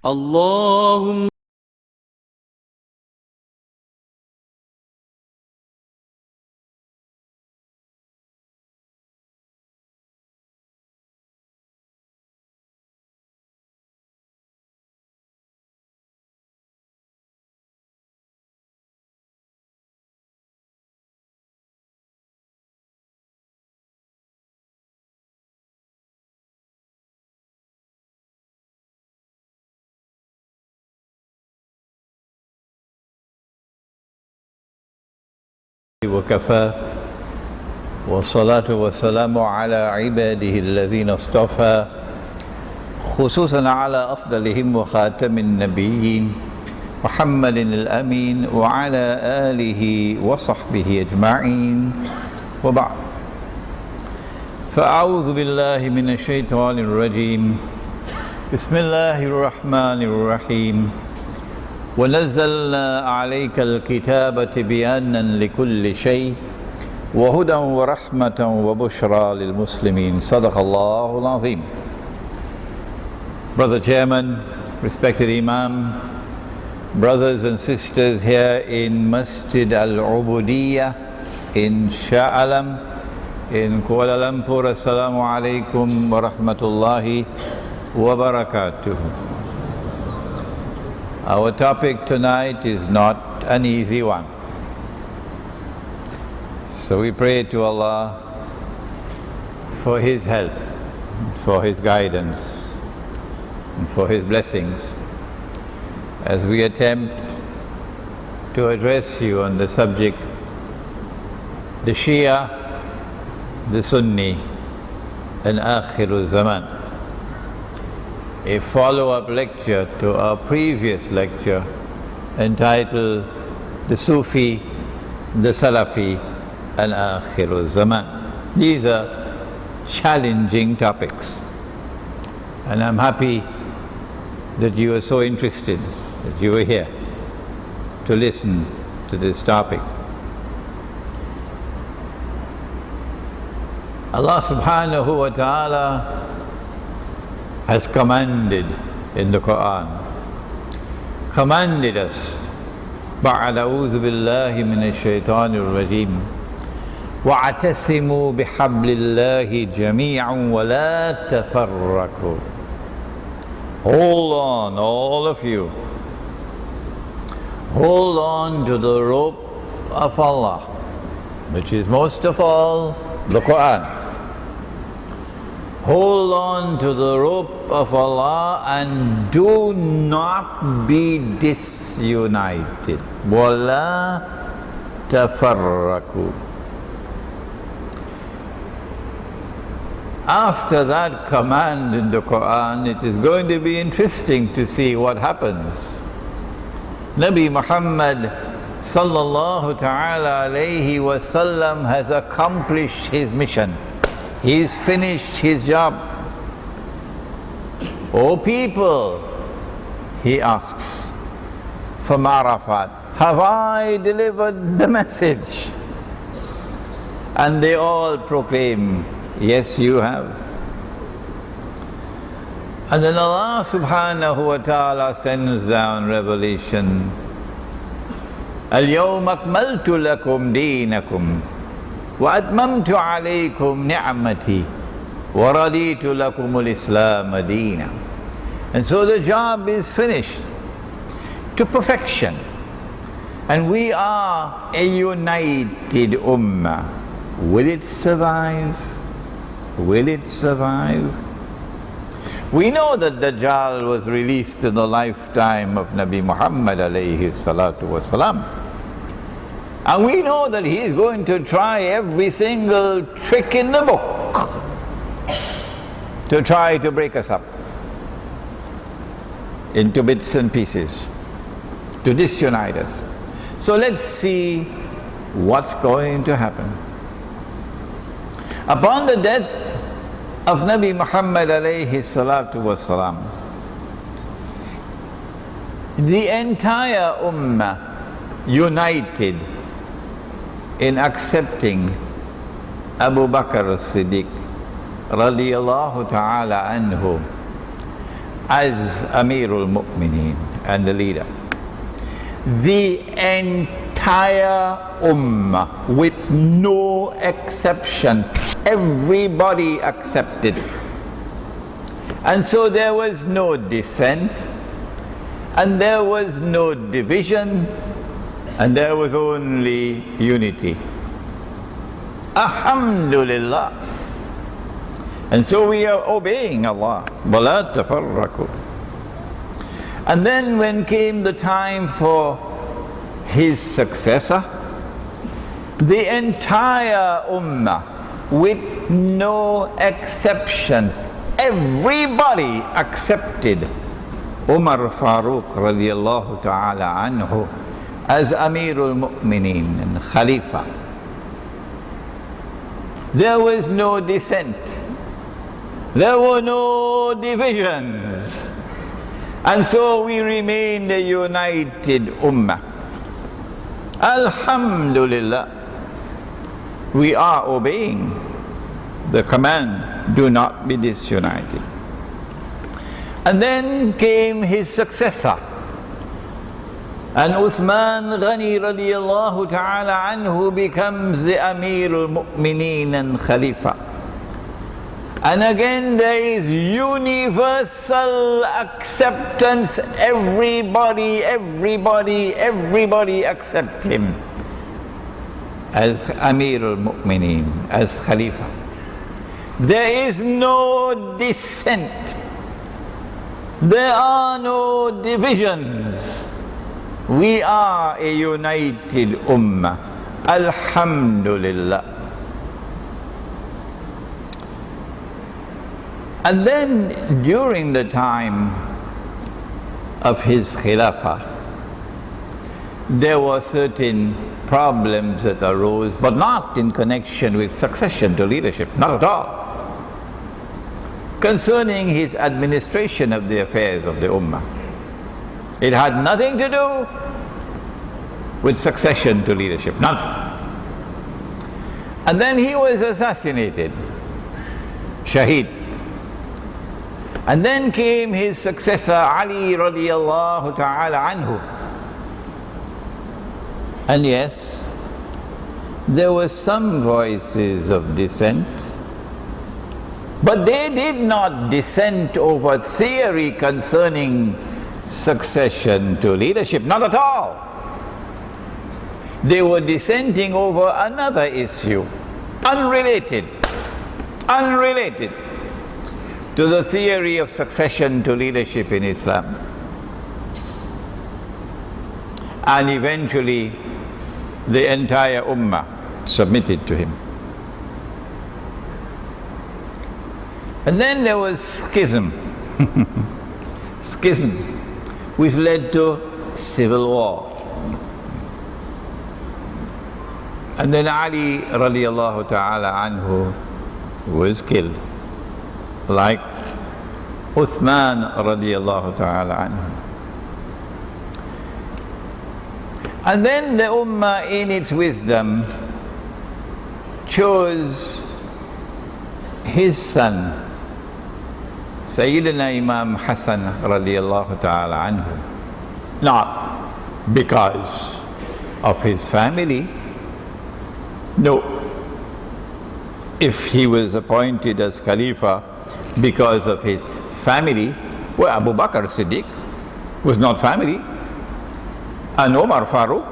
اللهم وكفى والصلاة والسلام على عباده الذين اصطفى خصوصا على أفضلهم وخاتم النبيين محمد الأمين وعلى آله وصحبه أجمعين وبعد فأعوذ بالله من الشيطان الرجيم بسم الله الرحمن الرحيم ونزلنا عليك الكتاب تبيانا لكل شيء وهدى ورحمة وبشرى للمسلمين صدق الله العظيم. Brother Chairman, respected Imam, brothers and sisters here in Masjid Ubudiyah in Shah Alam in Kuala Lumpur, Assalamu alaikum wa rahmatullahi wa barakatuh. Our topic tonight is not an easy one. So we pray to Allah for His help, for His guidance, and for His blessings as we attempt to address you on the subject, the Shia, the Sunni, and Akhirulzaman. A follow-up lecture to our previous lecture entitled The Sufi, the Salafi, and Akhirulzaman. These are challenging topics, and I'm happy that you are so interested, that you are here to listen to this topic. Allah subhanahu wa ta'ala has commanded in the Quran, commanded us, بعد أعوذ بالله من الشيطان الرجيم واعتصموا بحبل الله جميعا ولا تفرقوا. Hold on, all of you, hold on to the rope of Allah, which is most of all the Quran. Hold on to the rope of Allah and do not be disunited. وَلَا تَفَرَّقُوا. After that command in the Quran, it is going to be interesting to see what happens. Nabi Muhammad sallallahu ta'ala alayhi wa sallam has accomplished his mission. He's finished his job. O people, he asks from Arafat, have I delivered the message? And they all proclaim, yes, you have. And then Allah subhanahu wa ta'ala sends down revelation. اليوم أكملت لكم دينكم وأتممت عليكم نعمتي ورضيت لكم الإسلام دينا. And so the job is finished to perfection. And we are a united ummah. Will it survive? Will it survive? We know that Dajjal was released in the lifetime of Nabi Muhammad alayhi salatu wasalam. And we know that he is going to try every single trick in the book to try to break us up into bits and pieces, to disunite us. So let's see what's going to happen. Upon the death of Nabi Muhammad alayhi salatu wasalam, the entire ummah united in accepting Abu Bakr as-Siddiq radiallahu ta'ala anhu as Amirul Mu'mineen and the leader, the entire ummah, with no exception, everybody accepted. And so there was no dissent, and there was no division, and there was only unity. Alhamdulillah. And so we are obeying Allah. وَلَا تَفَرَّقُوا. And then when came the time for his successor, the entire ummah, with no exceptions, everybody accepted Umar Farooq radiallahu ta'ala anhu as Amirul Mu'mineen and Khalifa. There was no dissent. There were no divisions. And so we remained a united ummah. Alhamdulillah. We are obeying the command, do not be disunited. And then came his successor. And Uthman Ghani radiallahu ta'ala anhu becomes the Amirul Mu'mineen and Khalifa. And again there is universal acceptance. Everybody accept him as Amirul Mu'mineen, as Khalifa. There is no dissent. There are no divisions. We are a united ummah. Alhamdulillah. And then during the time of his Khilafah, there were certain problems that arose, but not in connection with succession to leadership, not at all, concerning his administration of the affairs of the Ummah. It had nothing to do with succession to leadership, nothing. And then he was assassinated, Shaheed. And then came his successor, Ali radiallahu ta'ala anhu. And yes, there were some voices of dissent, but they did not dissent over theory concerning succession to leadership, not at all. They were dissenting over another issue, unrelated to the theory of succession to leadership in Islam. And eventually the entire ummah submitted to him. And then there was schism, which led to civil war. And then Ali radiallahu ta'ala anhu was killed, like Uthman radiallahu ta'ala anhu. And then the ummah in its wisdom chose his son, Sayyidina Imam Hassan radiallahu ta'ala anhu, not because of his family. No, if he was appointed as Khalifa because of his family, well, Abu Bakr Siddiq was not family, and Umar Farooq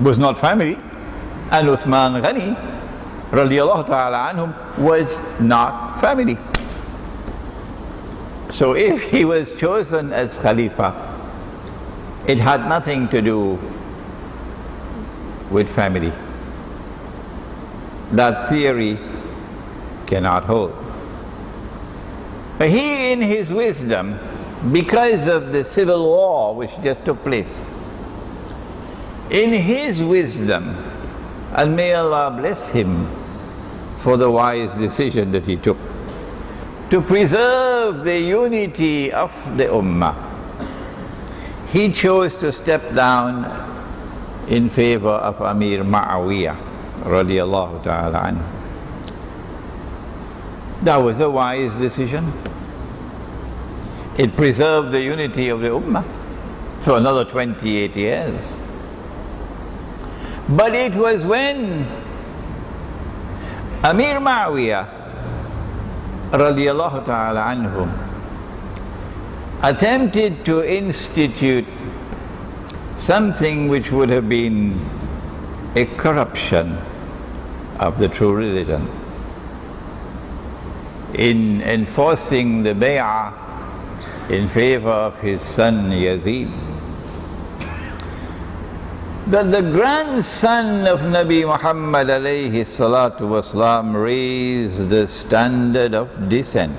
was not family, and Uthman Ghani radiallahu ta'ala anhum was not family. So if he was chosen as Khalifa, it had nothing to do with family. That theory cannot hold. But he, in his wisdom, because of the civil war which just took place, in his wisdom, and may Allah bless him for the wise decision that he took, to preserve the unity of the ummah, he chose to step down in favor of Amir Muawiyah radiallahu ta'ala anhu. That was a wise decision. It preserved the unity of the Ummah for another 28 years. But it was when Amir Muawiyah radiallahu ta'ala anhu attempted to institute something which would have been a corruption of the true religion in enforcing the bay'ah in favor of his son Yazid, that the grandson of Nabi Muhammad alayhi salatu wasalam raised the standard of dissent.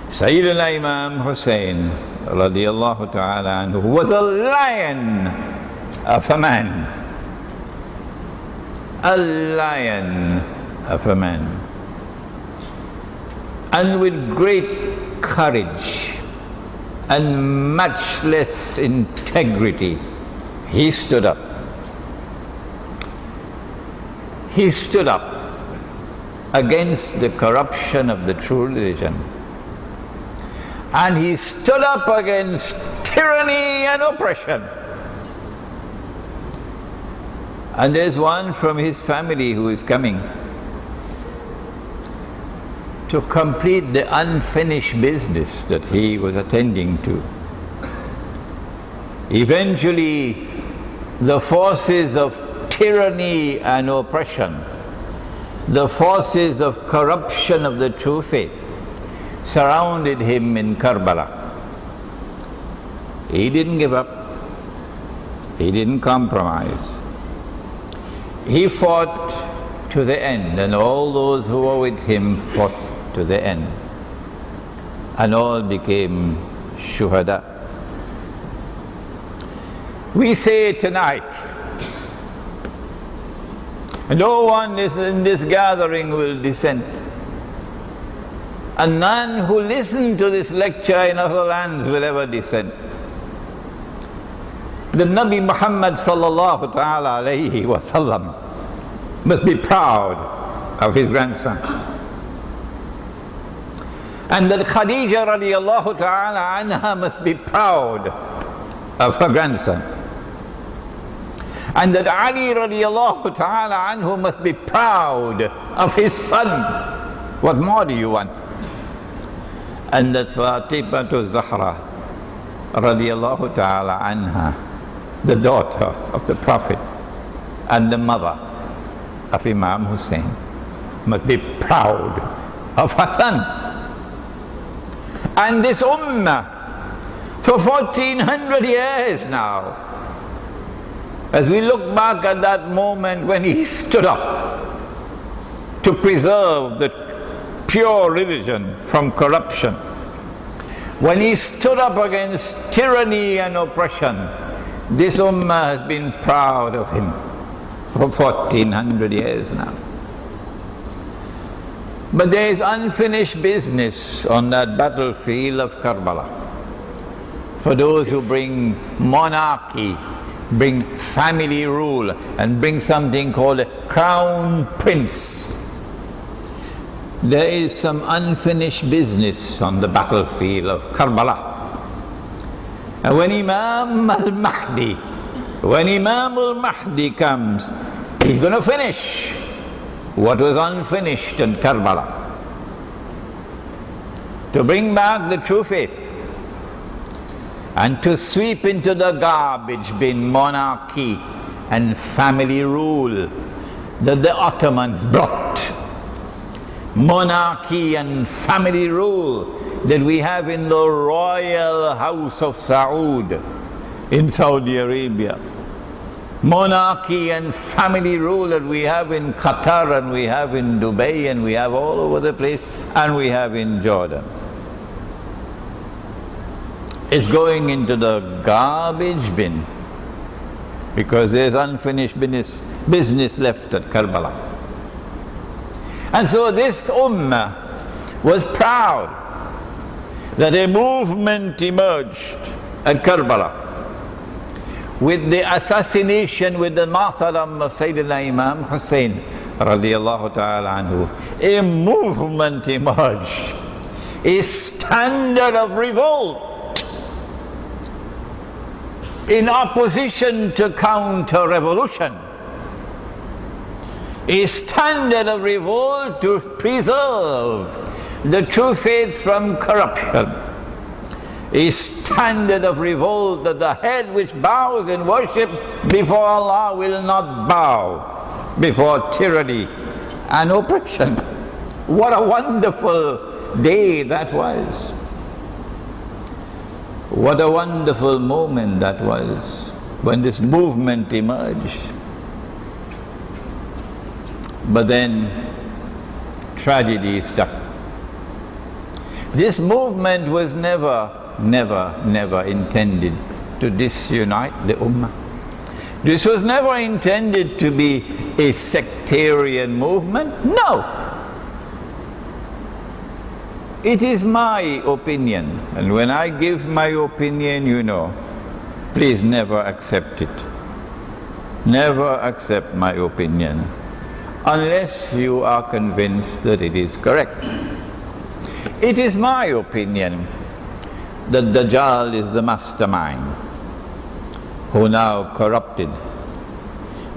Sayyidina Imam Hosein radiallahu ta'ala anhu was a lion of a man. A lion of a man. And with great courage and matchless integrity, he stood up. He stood up against the corruption of the true religion. And he stood up against tyranny and oppression. And there's one from his family who is coming to complete the unfinished business that he was attending to. Eventually, the forces of tyranny and oppression, the forces of corruption of the true faith, surrounded him in Karbala. He didn't give up. He didn't compromise. He fought to the end, and all those who were with him fought to the end, and all became shuhada. We say tonight, no one in this gathering will dissent, and none who listen to this lecture in other lands will ever dissent. The Nabi Muhammad sallallahu ta'ala alayhi wa sallam must be proud of his grandson. And that Khadija radiallahu ta'ala anha must be proud of her grandson. And that Ali radiallahu ta'ala anhu must be proud of his son. What more do you want? And that Fatima Zahra radiallahu ta'ala anha, the daughter of the Prophet and the mother of Imam Hosein, must be proud of her son. And this ummah, for 1400 years now, as we look back at that moment when he stood up to preserve the pure religion from corruption, when he stood up against tyranny and oppression, this ummah has been proud of him for 1400 years now. But there is unfinished business on that battlefield of Karbala. For those who bring monarchy, bring family rule, and bring something called a crown prince, there is some unfinished business on the battlefield of Karbala. And when Imam al-Mahdi comes, he's going to finish what was unfinished in Karbala, to bring back the true faith and to sweep into the garbage bin monarchy and family rule that the Ottomans brought. Monarchy and family rule that we have in the royal house of Saud in Saudi Arabia. Monarchy and family rule that we have in Qatar, and we have in Dubai, and we have all over the place, and we have in Jordan. It's going into the garbage bin because there's unfinished business left at Karbala. And so this ummah was proud that a movement emerged at Karbala with the assassination, with the martyrdom of Sayyidina Imam Hosein radiallahu ta'ala anhu, a movement emerged, a standard of revolt in opposition to counter-revolution, a standard of revolt to preserve the true faith from corruption, a standard of revolt that the head which bows in worship before Allah will not bow before tyranny and oppression. What a wonderful day that was. What a wonderful moment that was when this movement emerged. But then tragedy struck. This movement was never intended to disunite the Ummah. This was never intended to be a sectarian movement. No. It is my opinion, and when I give my opinion, you know, please never accept it. Never accept my opinion unless you are convinced that it is correct. It is my opinion that Dajjal is the mastermind who now corrupted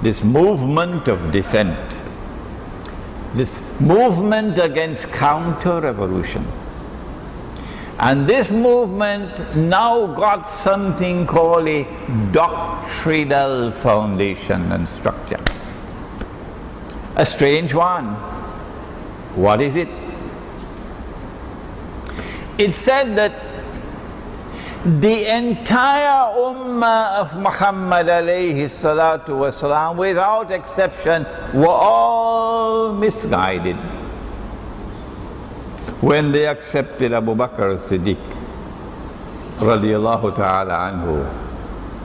this movement of dissent, this movement against counter-revolution. And this movement now got something called a doctrinal foundation and structure. A strange one. What is it? It said that the entire ummah of Muhammad alayhi salatu wasalam, without exception, were all misguided when they accepted Abu Bakr as-Siddiq radiallahu ta'ala anhu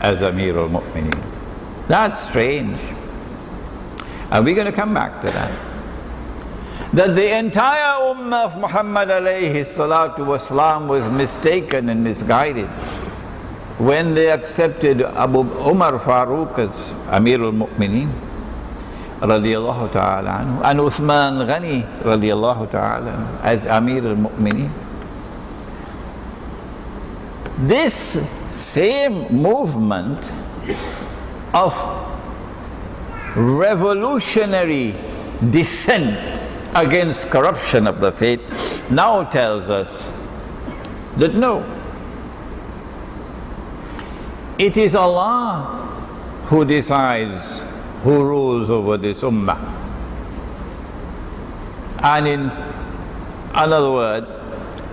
as Amir al-Mu'mineen. That's strange. And we're going to come back to that. That the entire ummah of Muhammad alayhi salatu wasalam was mistaken and misguided when they accepted Abu Umar Farooq as Amir al-Mu'mineen radiallahu ta'ala anhu, and Uthman Ghani radiallahu ta'ala anhu as Amir al-Mu'mineen. This same movement of revolutionary dissent against corruption of the faith now tells us that no, it is Allah who decides who rules over this ummah. And in another word,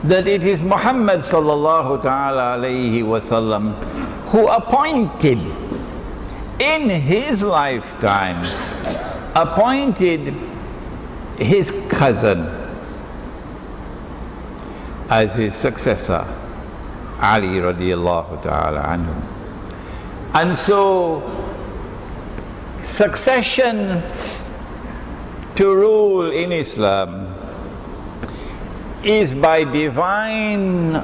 that it is Muhammad sallallahu ta'ala alayhi wasallam who appointed in his lifetime, appointed his cousin as his successor, Ali radiallahu ta'ala anhu. And so succession to rule in Islam is by divine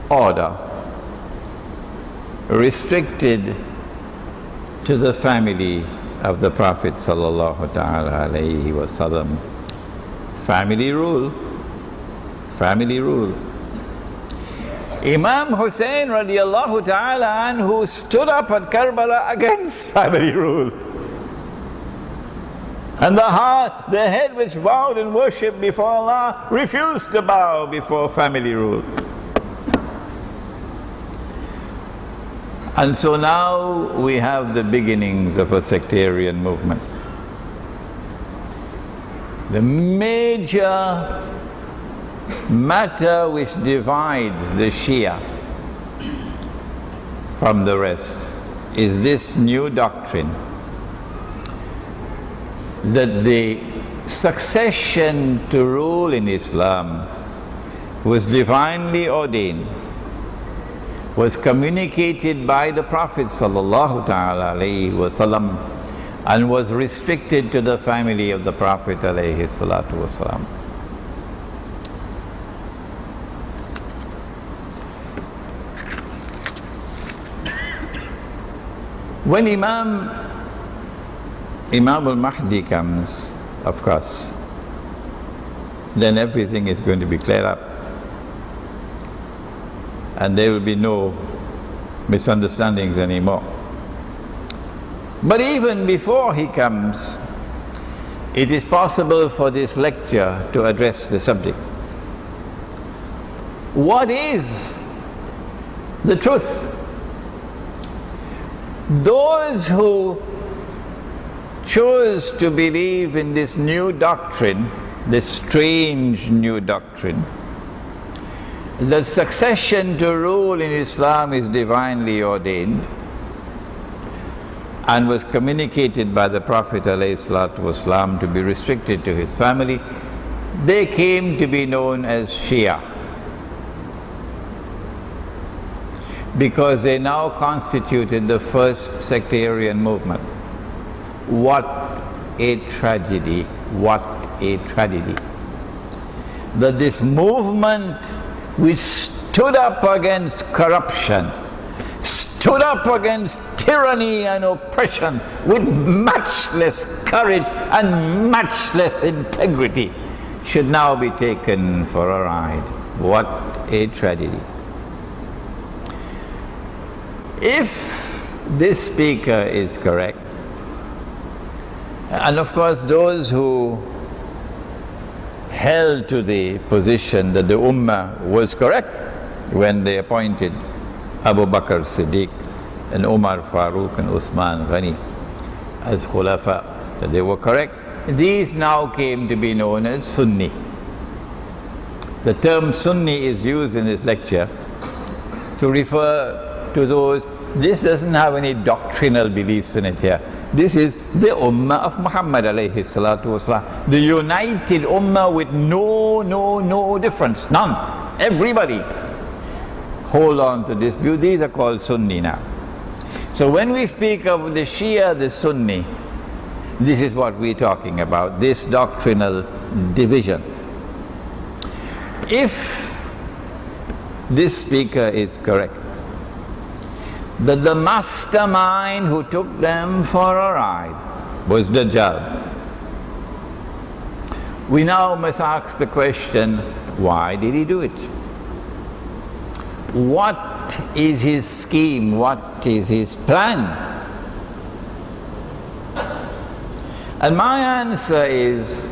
order restricted to the family of the Prophet sallallahu ta'ala alayhi wasallam. Family rule. Family rule. Imam Hosein radiallahu ta'ala anhu stood up at Karbala against family rule. And the head which bowed in worship before Allah refused to bow before family rule. And so now we have the beginnings of a sectarian movement. The major matter which divides the Shia from the rest is this new doctrine that the succession to rule in Islam was divinely ordained, was communicated by the Prophet sallallahu ta'ala alayhi wasallam, and was restricted to the family of the Prophet alayhi salatu wasalam. When Imam Imam al-Mahdi comes, of course, then everything is going to be cleared up. And there will be no misunderstandings anymore. But even before he comes, it is possible for this lecture to address the subject. What is the truth? Those who chose to believe in this new doctrine, this strange new doctrine, that succession to rule in Islam is divinely ordained and was communicated by the Prophet ﷺ to be restricted to his family, they came to be known as Shia, because they now constituted the first sectarian movement. What a tragedy, what a tragedy. That this movement which stood up against corruption, stood up against tyranny and oppression with matchless courage and matchless integrity, should now be taken for a ride. What a tragedy. If this speaker is correct, and of course those who held to the position that the Ummah was correct when they appointed Abu Bakr Siddiq and Umar Farooq and Uthman Ghani as Khulafa, that they were correct, these now came to be known as Sunni. The term Sunni is used in this lecture to refer to those. This doesn't have any doctrinal beliefs in it here. This is the Ummah of Muhammad alayhi salatu wasalam, the united Ummah with no difference, none. Everybody hold on to this view. These are called Sunni now. So when we speak of the Shia, the Sunni, this is what we're talking about, this doctrinal division. If this speaker is correct, that the mastermind who took them for a ride was Dajjal, we now must ask the question, why did he do it? What is his scheme? What is his plan? And my answer is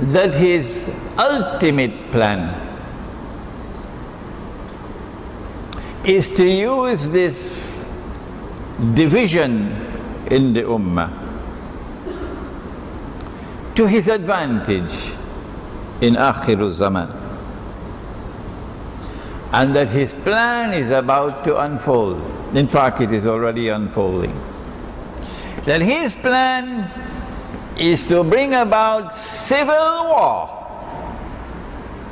that his ultimate plan is to use this division in the Ummah to his advantage in Akhirulzaman, and that his plan is about to unfold. In fact, it is already unfolding. That his plan is to bring about civil war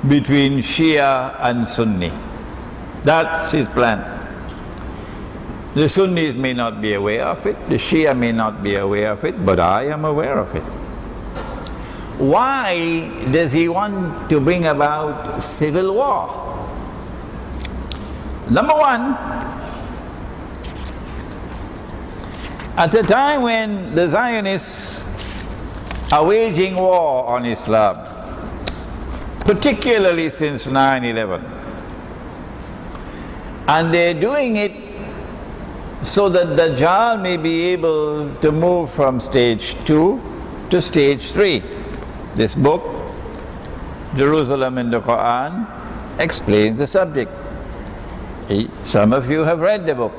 between Shia and Sunni. That's his plan. The Sunnis may not be aware of it, the Shia may not be aware of it, but I am aware of it. Why does he want to bring about civil war? Number one, at a time when the Zionists are waging war on Islam, particularly since 9/11, and they're doing it so that Dajjal may be able to move from stage 2 to stage 3. This book, Jerusalem in the Quran, explains the subject. Some of you have read the book.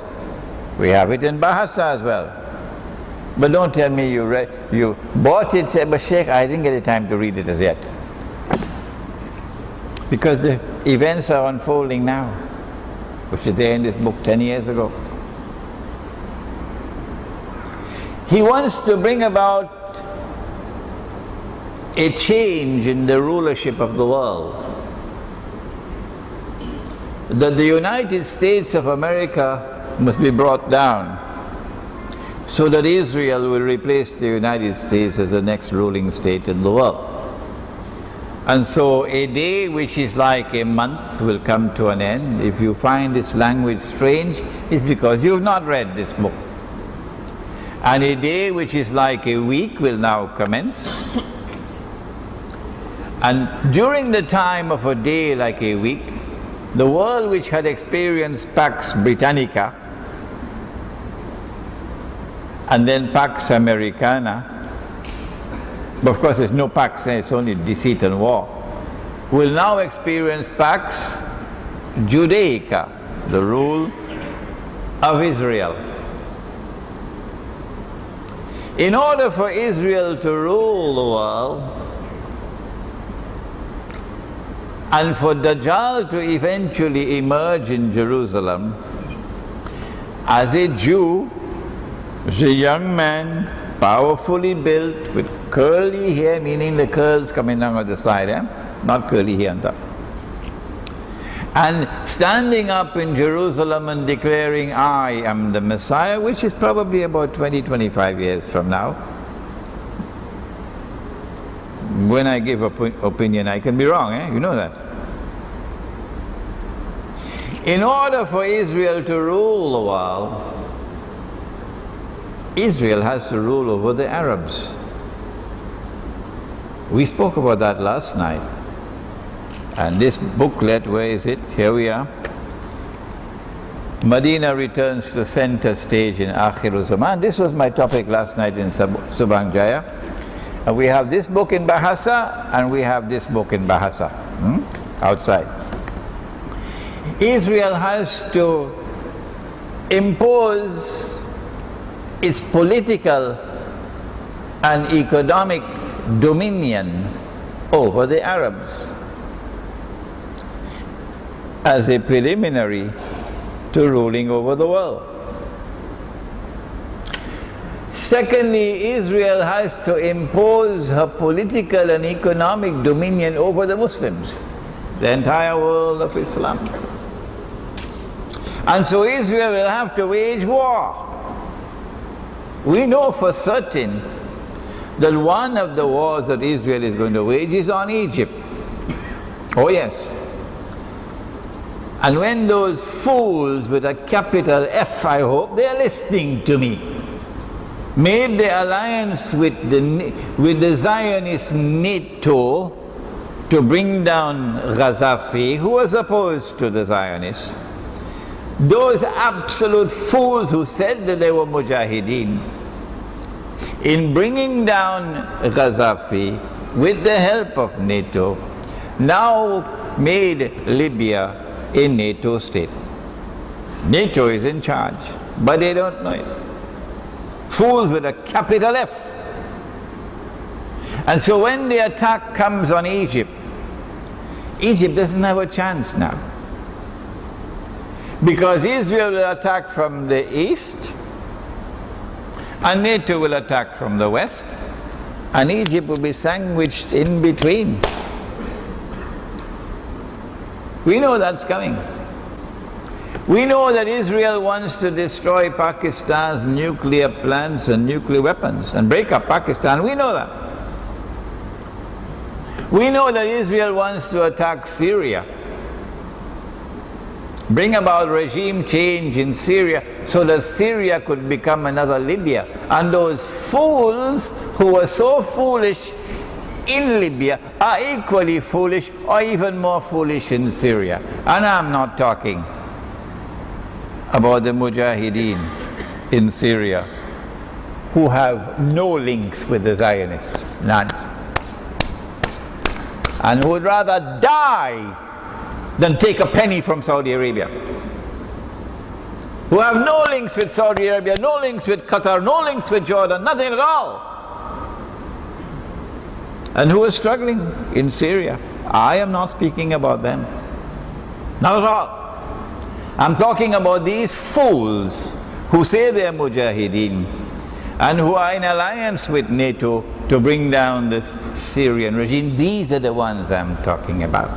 We have it in Bahasa as well. But don't tell me you bought it, said, but Sheikh, I didn't get the time to read it as yet. Because the events are unfolding now, which is there in this book 10 years ago. He wants to bring about a change in the rulership of the world. That the United States of America must be brought down, so that Israel will replace the United States as the next ruling state in the world. And so a day which is like a month will come to an end. If you find this language strange, it's because you've not read this book. And a day which is like a week will now commence. And during the time of a day like a week, the world which had experienced Pax Britannica and then Pax Americana, but of course there's no Pax, it's only deceit and war, will now experience Pax Judaica, the rule of Israel. In order for Israel to rule the world, and for Dajjal to eventually emerge in Jerusalem as a Jew, as a young man, powerfully built, with curly hair, meaning the curls coming down on the side, not curly hair on top, and standing up in Jerusalem and declaring, I am the Messiah, which is probably about 20-25 years from now. When I give opinion, I can be wrong, you know that. In order for Israel to rule the world, Israel has to rule over the Arabs. We spoke about that last night. And this booklet, where is it? Here we are. Medina returns to center stage in Akhirulzaman. This was my topic last night in Subang Jaya. And we have this book in Bahasa, and we have this book in Bahasa, outside. Israel has to impose its political and economic dominion over the Arabs as a preliminary to ruling over the world. Secondly, Israel has to impose her political and economic dominion over the Muslims, the entire world of Islam. And so Israel will have to wage war. We know for certain that one of the wars that Israel is going to wage is on Egypt. Oh yes. And when those fools with a capital F, I hope they are listening to me, made the alliance with the Zionist NATO to bring down Gaddafi, who was opposed to the Zionists, those absolute fools who said that they were Mujahideen, in bringing down Gaddafi with the help of NATO, now made Libya a NATO state. NATO is in charge, but they don't know it. Fools with a capital F. And so when the attack comes on Egypt, Egypt doesn't have a chance now. Because Israel will attack from the east, and NATO will attack from the west, and Egypt will be sandwiched in between. We know that's coming. We know that Israel wants to destroy Pakistan's nuclear plants and nuclear weapons and break up Pakistan. We know that. We know that Israel wants to attack Syria, bring about regime change in Syria so that Syria could become another Libya. And those fools who were so foolish in Libya are equally foolish or even more foolish in Syria. And I'm not talking about the Mujahideen in Syria who have no links with the Zionists, none, and who would rather die than take a penny from Saudi Arabia, who have no links with Saudi Arabia, no links with Qatar, no links with Jordan, nothing at all, and who are struggling in Syria. I am not speaking about them, not at all. I'm talking about these fools who say they are Mujahideen and who are in alliance with NATO to bring down this Syrian regime. These are the ones I'm talking about.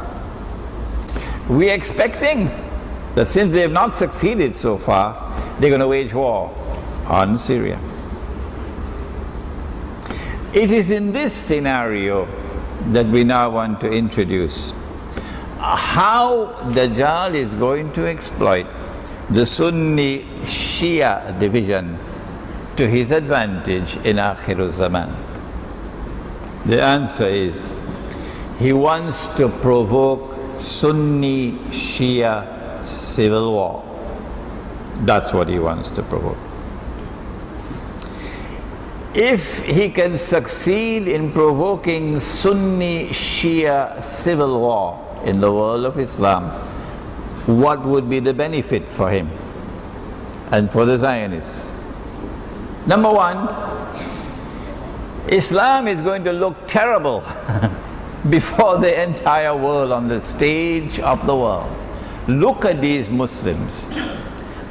We're expecting that since they have not succeeded so far, they're going to wage war on Syria. It is in this scenario that we now want to introduce how Dajjal is going to exploit the Sunni Shia division to his advantage in Akhirulzaman? The answer is, he wants to provoke Sunni Shia civil war. That's what he wants to provoke. If he can succeed in provoking Sunni Shia civil war in the world of Islam, what would be the benefit for him and for the Zionists? Number one, Islam is going to look terrible before the entire world on the stage of the world. Look at these Muslims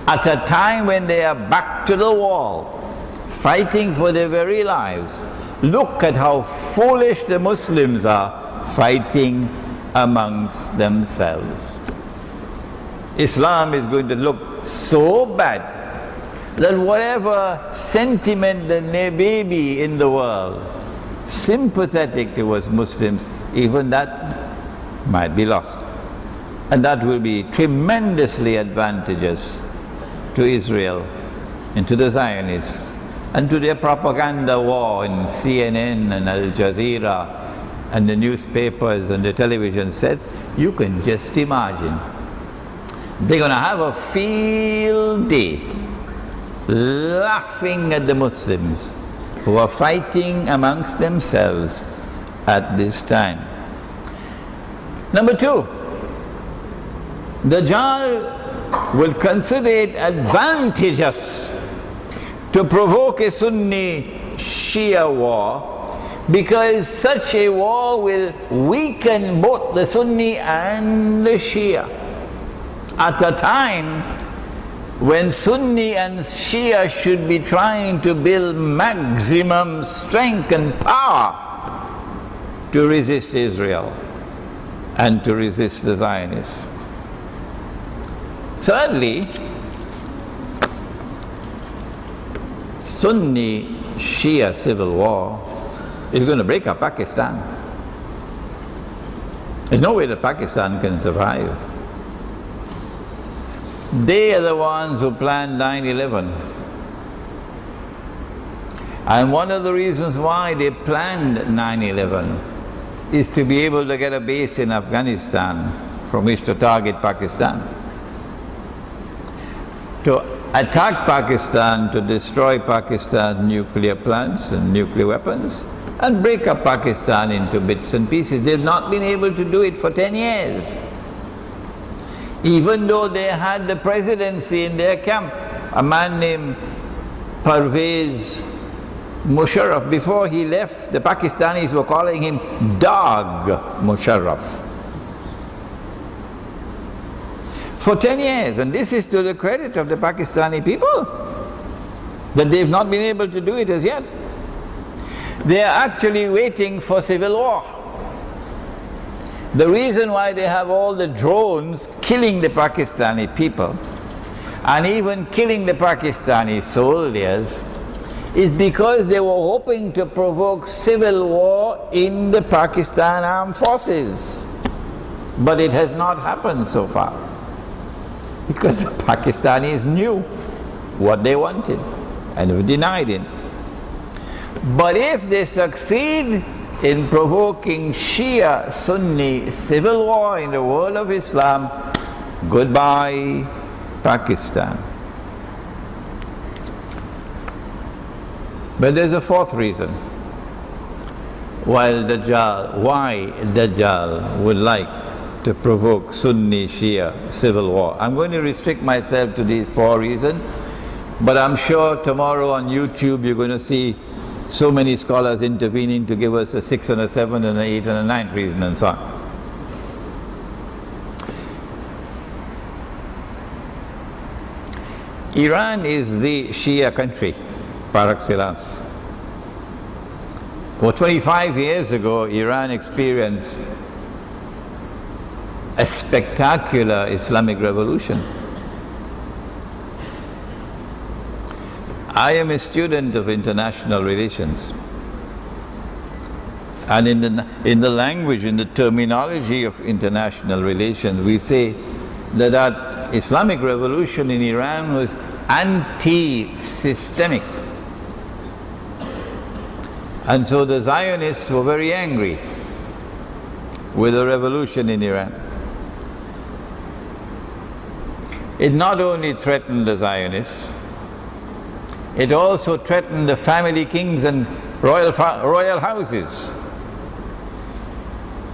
at a time when they are back to the wall, fighting for their very lives. Look at how foolish the Muslims are, fighting amongst themselves. Islam is going to look so bad that whatever sentiment there may be in the world sympathetic towards Muslims, even that might be lost. And that will be tremendously advantageous to Israel and to the Zionists and to their propaganda war in CNN and Al Jazeera and the newspapers and the television sets. You can just imagine. They're going to have a field day laughing at the Muslims who are fighting amongst themselves at this time. Number two, Dajjal will consider it advantageous to provoke a Sunni Shia war, because such a war will weaken both the Sunni and the Shia at a time when Sunni and Shia should be trying to build maximum strength and power to resist Israel and to resist the Zionists. Thirdly, Sunni Shia civil war is going to break up Pakistan. There's no way that Pakistan can survive. They are the ones who planned 9/11. And one of the reasons why they planned 9/11 is to be able to get a base in Afghanistan from which to target Pakistan, to attack Pakistan, to destroy Pakistan's nuclear plants and nuclear weapons, and break up Pakistan into bits and pieces. They've not been able to do it for 10 years. Even though they had the presidency in their camp, a man named Pervez Musharraf, before he left, the Pakistanis were calling him Dog Musharraf. For 10 years, and this is to the credit of the Pakistani people, that they've not been able to do it as yet. They are actually waiting for civil war. The reason why they have all the drones killing the Pakistani people and even killing the Pakistani soldiers is because they were hoping to provoke civil war in the Pakistan armed forces. But it has not happened so far, because the Pakistanis knew what they wanted and have denied it. But if they succeed in provoking Shia Sunni civil war in the world of Islam, goodbye Pakistan. But there's a fourth reason why Dajjal would like to provoke Sunni Shia civil war. I'm going to restrict myself to these four reasons, but I'm sure tomorrow on YouTube you're going to see so many scholars intervening to give us a 6 and a 7 and an 8 and a 9 reason and so on. Iran is the Shia country par excellence. Well, 25 years ago, Iran experienced a spectacular Islamic revolution. I am a student of international relations, and in the language, in the terminology of international relations, we say that that Islamic revolution in Iran was anti-systemic. And so the Zionists were very angry with the revolution in Iran. It not only threatened the Zionists, it also threatened the family kings and royal houses.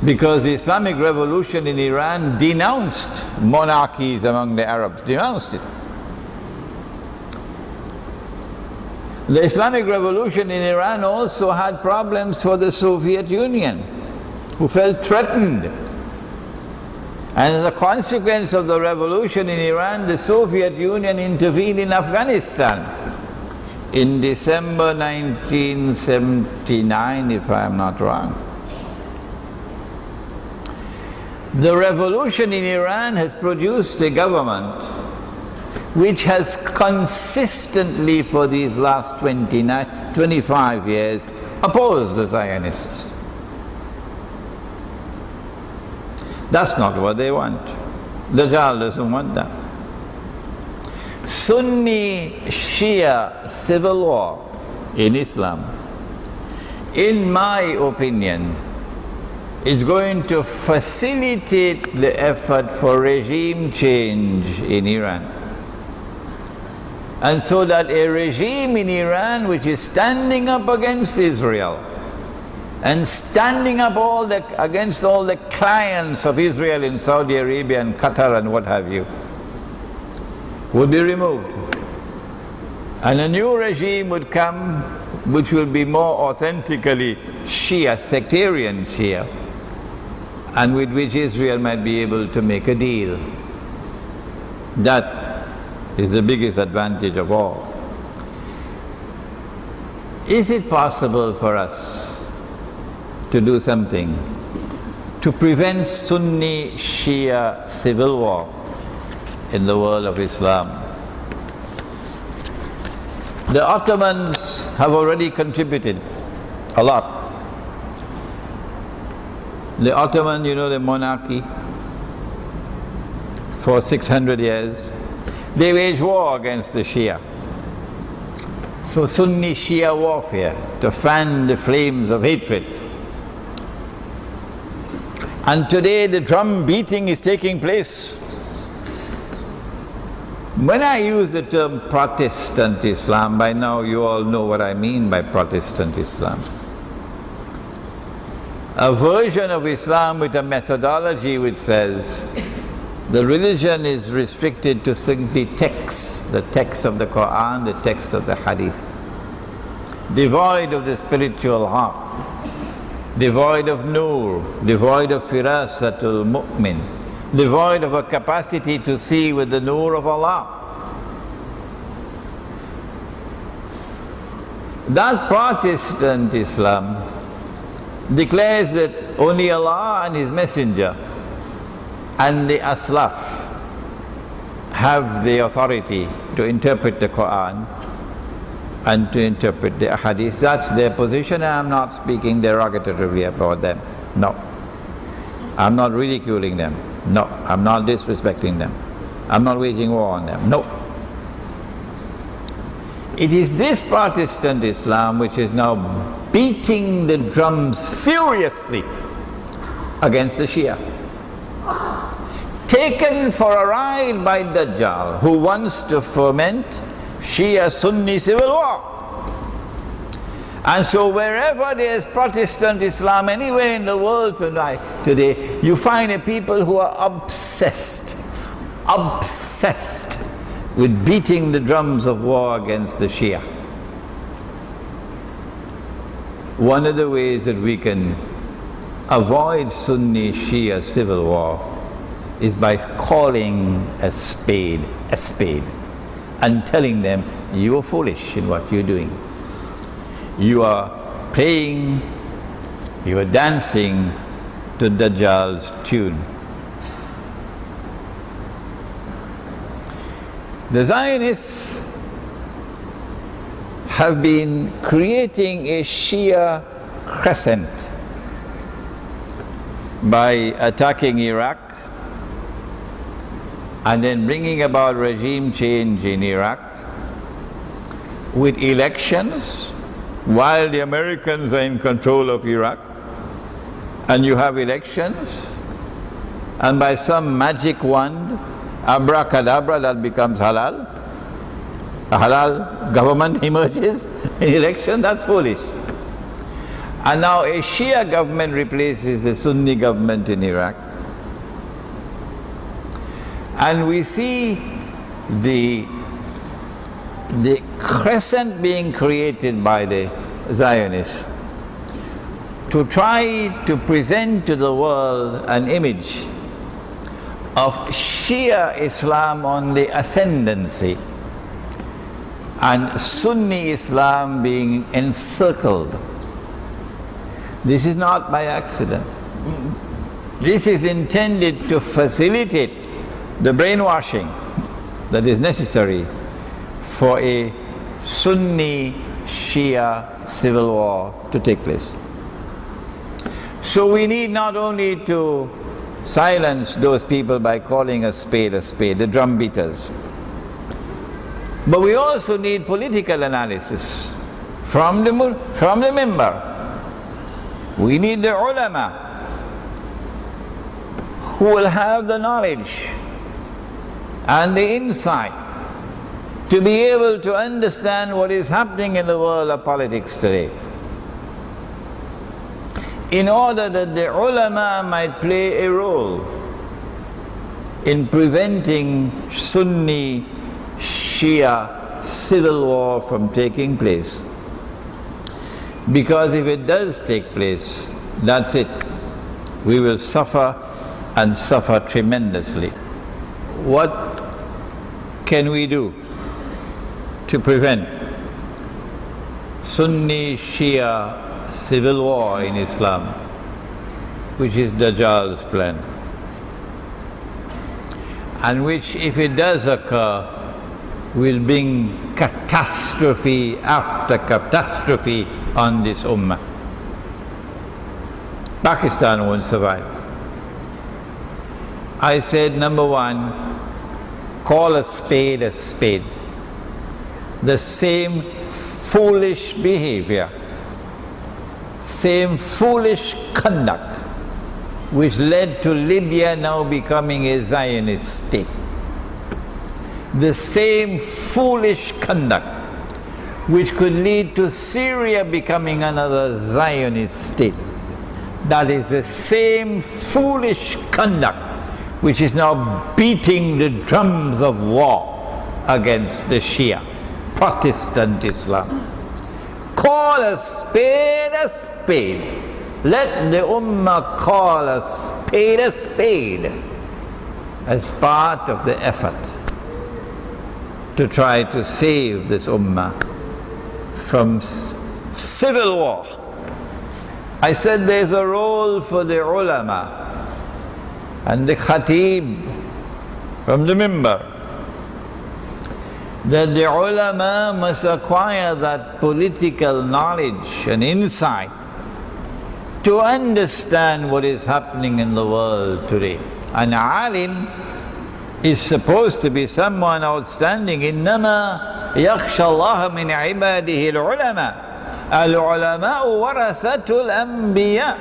Because the Islamic revolution in Iran denounced monarchies among the Arabs, denounced it. The Islamic revolution in Iran also had problems for the Soviet Union, who felt threatened. And as a consequence of the revolution in Iran, the Soviet Union intervened in Afghanistan in December 1979, if I am not wrong. The revolution in Iran has produced a government which has consistently for these last 25 years opposed the Zionists. That's not what they want. Dajjal doesn't want that. Sunni Shia civil war in Islam, in my opinion, is going to facilitate the effort for regime change in Iran. And so that a regime in Iran which is standing up against Israel and standing up against all the clients of Israel in Saudi Arabia and Qatar and what have you, would be removed. And a new regime would come which will be more authentically Shia, sectarian Shia, and with which Israel might be able to make a deal. That is the biggest advantage of all. Is it possible for us to do something to prevent Sunni Shia civil war in the world of Islam? The Ottomans have already contributed a lot. The Ottoman, you know, the monarchy, for 600 years, they waged war against the Shia. So Sunni Shia warfare to fan the flames of hatred. And today the drum beating is taking place. When I use the term Protestant Islam, by now you all know what I mean by Protestant Islam. A version of Islam with a methodology which says the religion is restricted to simply texts, the text of the Quran, the text of the Hadith, devoid of the spiritual heart, devoid of nur, devoid of firasatul mu'min, devoid of a capacity to see with the nur of Allah. That Protestant Islam declares that only Allah and His Messenger and the Aslaf have the authority to interpret the Quran and to interpret the Hadith. That's their position, and I'm not speaking derogatively about them. No. I'm not ridiculing them. No. I'm not disrespecting them. I'm not waging war on them. No. It is this Protestant Islam which is now beating the drums furiously against the Shia. Taken for a ride by Dajjal, who wants to foment Shia-Sunni civil war. And so wherever there is Protestant Islam anywhere in the world today, you find a people who are obsessed with beating the drums of war against the Shia. One of the ways that we can avoid Sunni Shia civil war is by calling a spade, and telling them, you are foolish in what you're doing. You are playing, you are dancing to Dajjal's tune. The Zionists have been creating a Shia crescent by attacking Iraq and then bringing about regime change in Iraq with elections while the Americans are in control of Iraq, and you have elections, and by some magic wand, abracadabra, that becomes halal. A halal government emerges in election, that's foolish. And now a Shia government replaces the Sunni government in Iraq. And we see the crescent being created by the Zionists to try to present to the world an image of Shia Islam on the ascendancy and Sunni Islam being encircled. This is not by accident. This is intended to facilitate the brainwashing that is necessary for a Sunni Shia civil war to take place. So we need not only to silence those people by calling a spade, the drum beaters, but we also need political analysis from the member. We need the ulama who will have the knowledge and the insight to be able to understand what is happening in the world of politics today, in order that the ulama might play a role in preventing Sunni Shia civil war from taking place. Because if it does take place, that's it. We will suffer, and suffer tremendously. What can we do to prevent Sunni Shia civil war in Islam, which is Dajjal's plan, and which, if it does occur, will bring catastrophe after catastrophe on this ummah. Pakistan won't survive. I said, number one, call a spade a spade. The same foolish behavior, same foolish conduct which led to Libya now becoming a Zionist state, the same foolish conduct which could lead to Syria becoming another Zionist state, that is the same foolish conduct which is now beating the drums of war against the Shia, Protestant Islam. Call a spade a spade. Let the Ummah call a spade as part of the effort to try to save this Ummah from civil war. I said there's a role for the ulama and the khatib from the mimbar, that the ulama must acquire that political knowledge and insight to understand what is happening in the world today. An alim is supposed to be someone outstanding. إِنَّمَا يَخْشَى اللَّهَ مِنْ عِبَادِهِ الْعُلَمَاءُ الْعُلَمَاءُ وَرَثَةُ الْأَنْبِيَاءِ.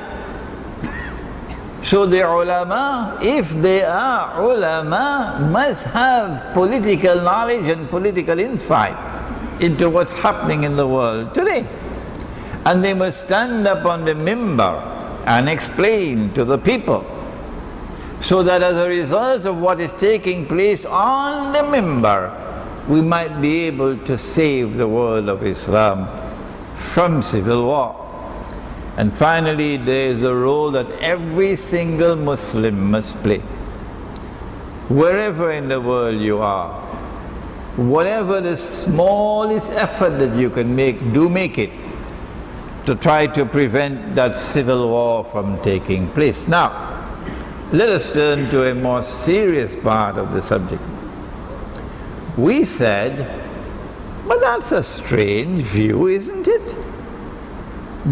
So the ulama, if they are ulama, must have political knowledge and political insight into what's happening in the world today. And they must stand up on the mimbar and explain to the people, so that as a result of what is taking place on the mimbar, we might be able to save the world of Islam from civil war. And finally, there is a role that every single Muslim must play. Wherever in the world you are, whatever the smallest effort that you can make, do make it to try to prevent that civil war from taking place. Now, let us turn to a more serious part of the subject. We said, but that's a strange view, isn't it?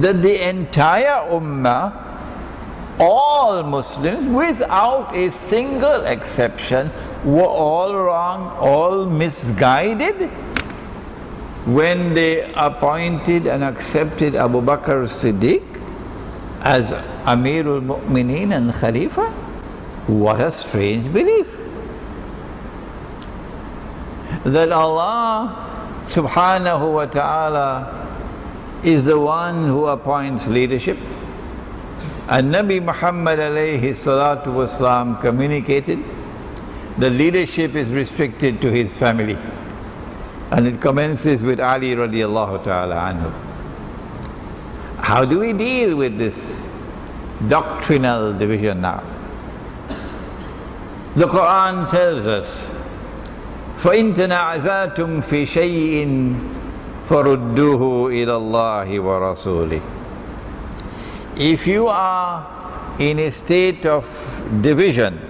That the entire ummah, all Muslims, without a single exception, were all wrong, all misguided. when they appointed and accepted Abu Bakr Siddiq as Amirul Mu'mineen and Khalifa? What a strange belief. That Allah subhanahu wa ta'ala is the one who appoints leadership. And Nabi Muhammad alayhi salatu wasalam communicated the leadership is restricted to his family. And it commences with Ali radiallahu ta'ala anhu. How do we deal with this doctrinal division now? The Quran tells us, فَإِن تَنَعْزَاتُمْ فِي شَيْءٍ فَرُدُّوهُ إِلَى اللَّهِ وَرَسُولِهِ. If you are in a state of division,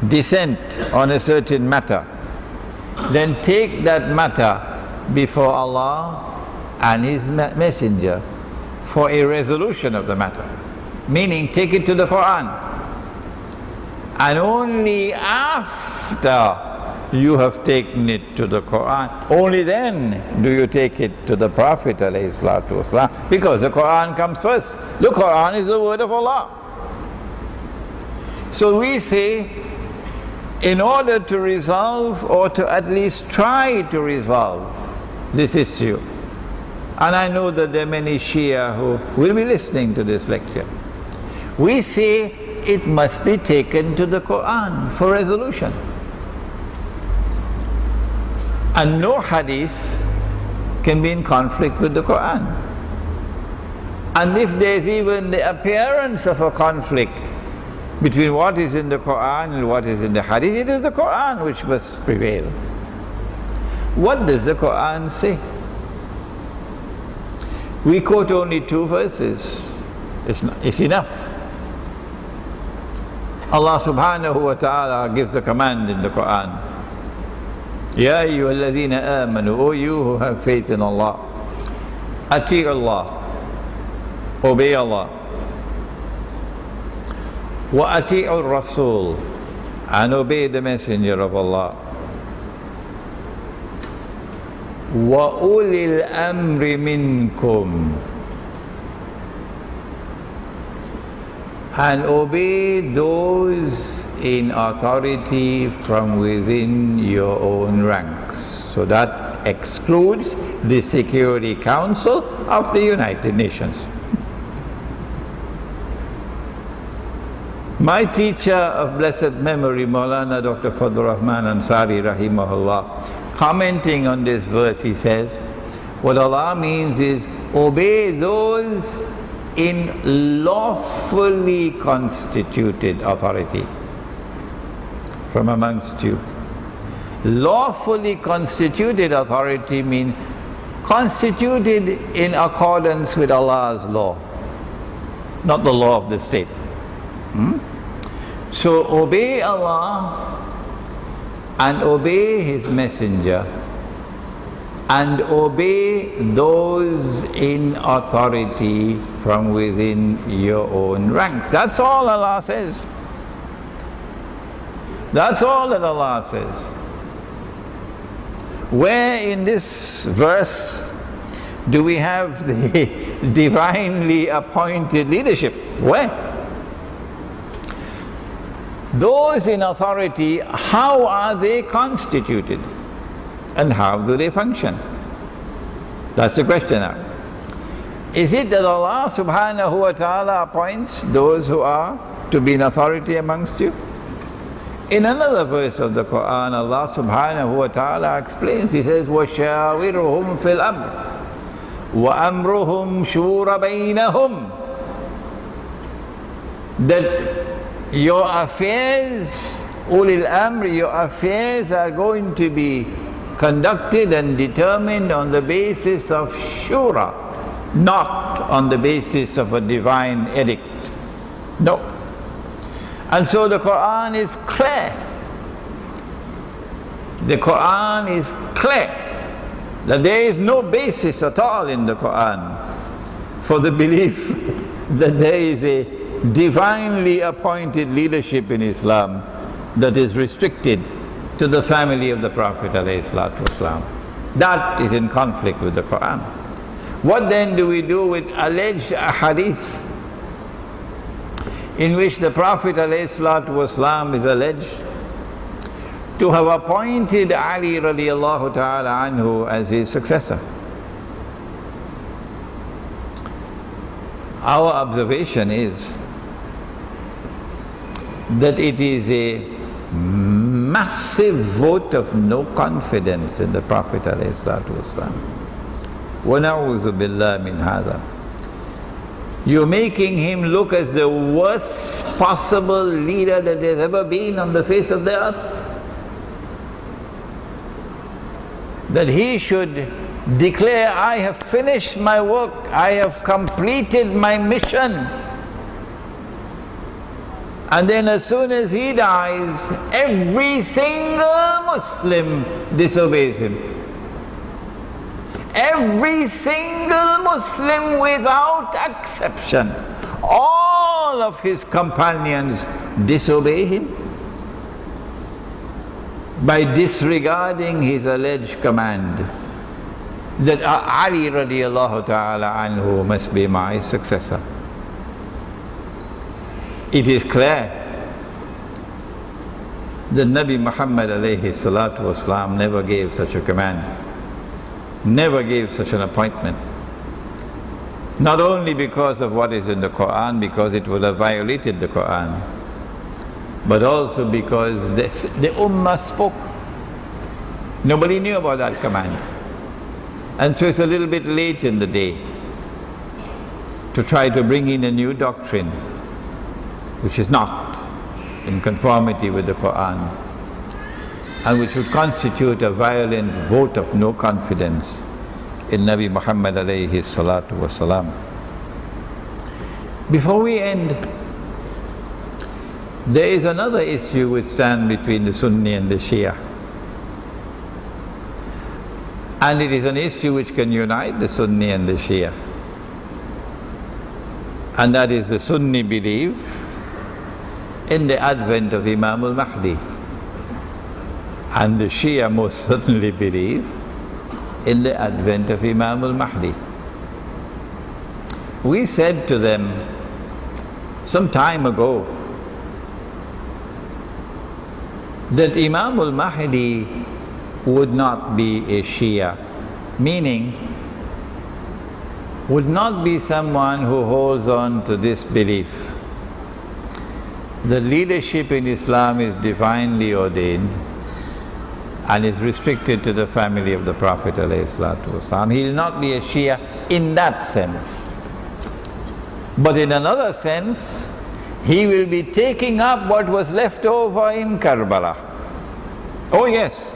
dissent on a certain matter, then take that matter before Allah and His Messenger for a resolution of the matter. Meaning, take it to the Quran. And only after you have taken it to the Quran, only then do you take it to the Prophet ﷺ, because the Quran comes first. The Quran is the word of Allah. So we say, in order to resolve, or to at least try to resolve this issue, and I know that there are many Shia who will be listening to this lecture, we say it must be taken to the Quran for resolution. And no hadith can be in conflict with the Quran. And if there's even the appearance of a conflict between what is in the Quran and what is in the hadith, it is the Quran which must prevail. What does the Quran say? We quote only 2 verses. It's enough. Allah subhanahu wa ta'ala gives a command in the Quran. Ya ayyuhalladhina amanu, O you who have faith in Allah, ati' Allah, obey Allah, wa ati'ur Rasul, and obey the Messenger of Allah, wa ulil amri minkum, and obey those in authority from within your own ranks. So that excludes the Security Council of the United Nations. My teacher of blessed memory, Maulana Dr. Fadlur Rahman Ansari rahimahullah, commenting on this verse, he says, what Allah means is, obey those in lawfully constituted authority from amongst you. Lawfully constituted authority means constituted in accordance with Allah's law, not the law of the state. So obey Allah and obey His Messenger and obey those in authority from within your own ranks. That's all Allah says. That's all that Allah says. Where in this verse do we have the divinely appointed leadership? Where? Those in authority, how are they constituted? And how do they function? That's the question now. Is it that Allah subhanahu wa ta'ala appoints those who are to be in authority amongst you? In another verse of the Quran, Allah subhanahu wa ta'ala explains, He says, وَشَاوِرُهُمْ فِي الْأَمْرِ وَأَمْرُهُمْ شُورَ بَيْنَهُمْ. That your affairs, ulil amr, your affairs are going to be conducted and determined on the basis of shura, not on the basis of a divine edict. No. And so the Quran is clear. The Quran is clear that there is no basis at all in the Quran for the belief that there is a divinely appointed leadership in Islam that is restricted to the family of the Prophet ﷺ. That is in conflict with the Quran. What then do we do with alleged hadith in which the Prophet ﷺ is alleged to have appointed Ali radiallahu ta'ala anhu as his successor? Our observation is that it is a massive vote of no confidence in the Prophet ﷺ. وَنَعُوذُ بِاللَّهِ مِنْ هَذَا. You're making him look as the worst possible leader that has ever been on the face of the earth. That he should declare, I have finished my work, I have completed my mission. And then as soon as he dies, every single Muslim disobeys him. Every single Muslim without exception, all of his companions disobey him by disregarding his alleged command that Ali radiallahu ta'ala anhu must be my successor. It is clear that Nabi Muhammad alayhi salatu wasalam never gave such a command, never gave such an appointment. Not only because of what is in the Quran, because it would have violated the Quran, but also because the Ummah spoke. Nobody knew about that command. And so it's a little bit late in the day to try to bring in a new doctrine which is not in conformity with the Quran and which would constitute a violent vote of no confidence in Nabi Muhammad alayhi salatu wasalam. Before we end, there is another issue which stands between the Sunni and the Shia. And it is an issue which can unite the Sunni and the Shia. And that is the Sunni belief in the advent of Imam al-Mahdi. And the Shia most certainly believe in the advent of Imam al-Mahdi. We said to them some time ago that Imam al-Mahdi would not be a Shia, meaning would not be someone who holds on to this belief that leadership in Islam is divinely ordained and is restricted to the family of the Prophet ﷺ. He will not be a Shia in that sense. But in another sense, he will be taking up what was left over in Karbala. Oh yes.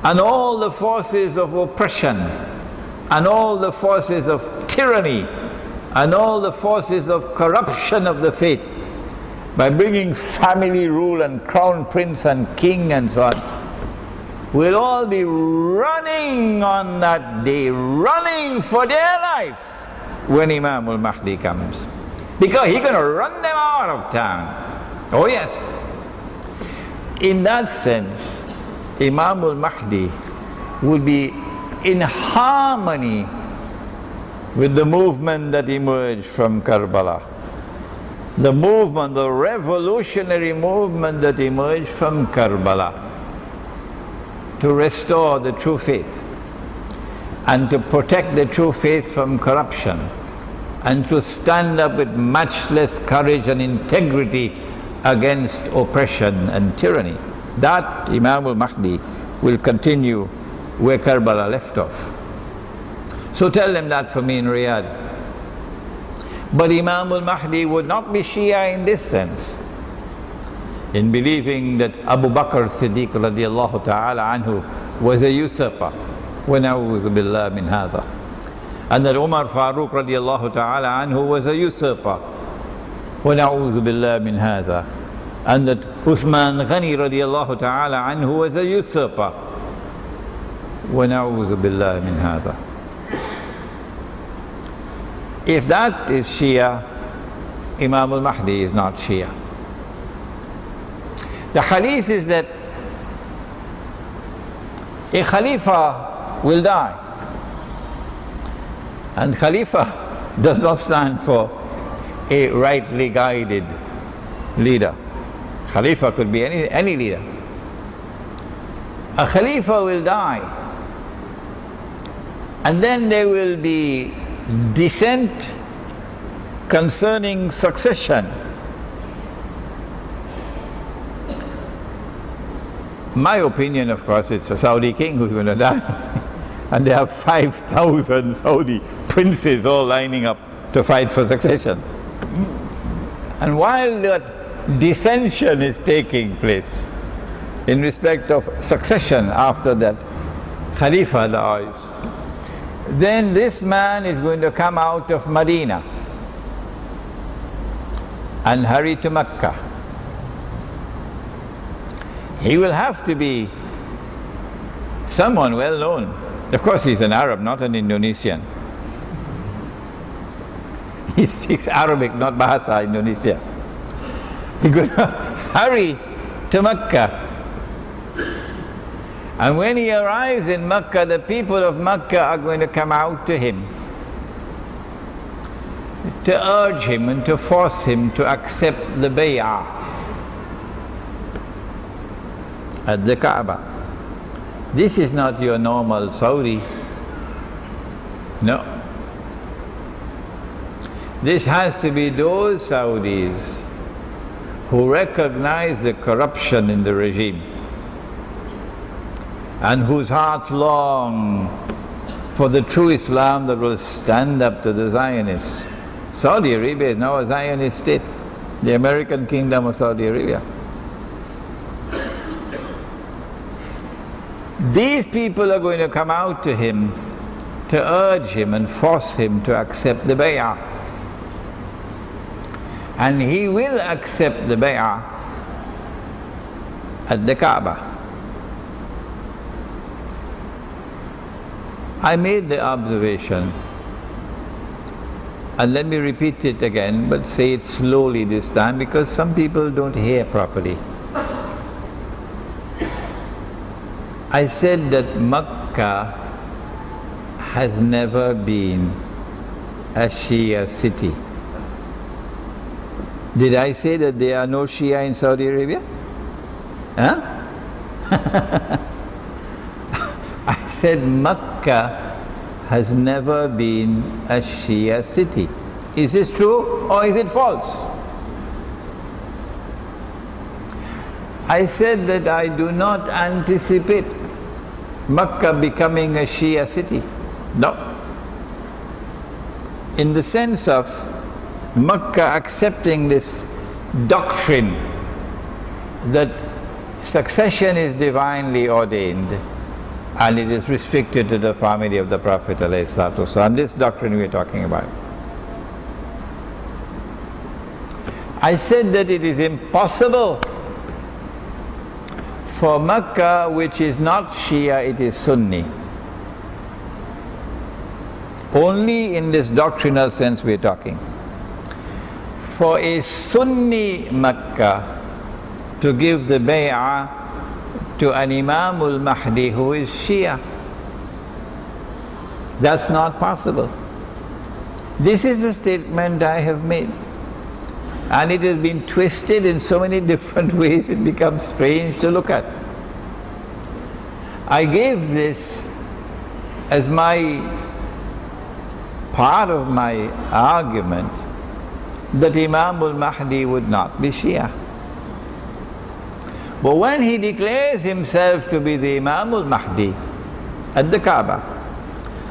And all the forces of oppression, and all the forces of tyranny, and all the forces of corruption of the faith, by bringing family rule and crown prince and king and so on, will all be running on that day, running for their life when Imam al-Mahdi comes. Because he's going to run them out of town. Oh yes. In that sense, Imam al-Mahdi will be in harmony with the movement that emerged from Karbala. The movement, the revolutionary movement that emerged from Karbala to restore the true faith and to protect the true faith from corruption and to stand up with matchless courage and integrity against oppression and tyranny. That Imam al-Mahdi will continue where Karbala left off. So tell them that for me in Riyadh. But Imam al-Mahdi would not be Shia in this sense, in believing that Abu Bakr Siddiq radiallahu ta'ala anhu was a usurper. وَنَعُوذُ بِاللَّهِ مِنْ هَذَا. And that Umar Farooq radiallahu ta'ala anhu was a usurper. وَنَعُوذُ بِاللَّهِ مِنْ هَذَا. And that Uthman Ghani radiallahu ta'ala anhu was a usurper. وَنَعُوذُ بِاللَّهِ مِنْ هَذَا. If that is Shia, Imam al-Mahdi is not Shia. The hadith is that a Khalifa will die. And Khalifa does not stand for a rightly guided leader. Khalifa could be any leader. A Khalifa will die, and then there will be dissent concerning succession. My opinion, of course, it's a Saudi king who's going to die. And they have 5,000 Saudi princes all lining up to fight for succession. And while that dissension is taking place in respect of succession after that Khalifa dies, then this man is going to come out of Medina and hurry to Mecca. He will have to be someone well known. Of course, he's an Arab, not an Indonesian. He speaks Arabic, not Bahasa Indonesia. He's going to hurry to Mecca. And when he arrives in Mecca, the people of Mecca are going to come out to him to urge him and to force him to accept the bay'ah at the Kaaba. This is not your normal Saudi. No. This has to be those Saudis who recognize the corruption in the regime and whose hearts long for the true Islam that will stand up to the Zionists. Saudi Arabia is now a Zionist state, the American kingdom of Saudi Arabia. These people are going to come out to him to urge him and force him to accept the bay'ah. And he will accept the bay'ah at the Kaaba. I made the observation, and let me repeat it again, but say it slowly this time because some people don't hear properly. I said that Mecca has never been a Shia city. Did I say that there are no Shia in Saudi Arabia? Huh? I said Mecca has never been a Shia city. Is this true or is it false? I said that I do not anticipate Mecca becoming a Shia city. No. In the sense of Mecca accepting this doctrine that succession is divinely ordained and it is restricted to the family of the Prophet ﷺ. This doctrine we are talking about. I said that it is impossible for Mecca, which is not Shia, it is Sunni. Only in this doctrinal sense we are talking. For a Sunni Mecca to give the bay'ah to an Imam al-Mahdi who is Shia, that's not possible. This is a statement I have made. And it has been twisted in so many different ways it becomes strange to look at. I gave this as my part of my argument that Imam al-Mahdi would not be Shia. But when he declares himself to be the Imam al-Mahdi at the Kaaba,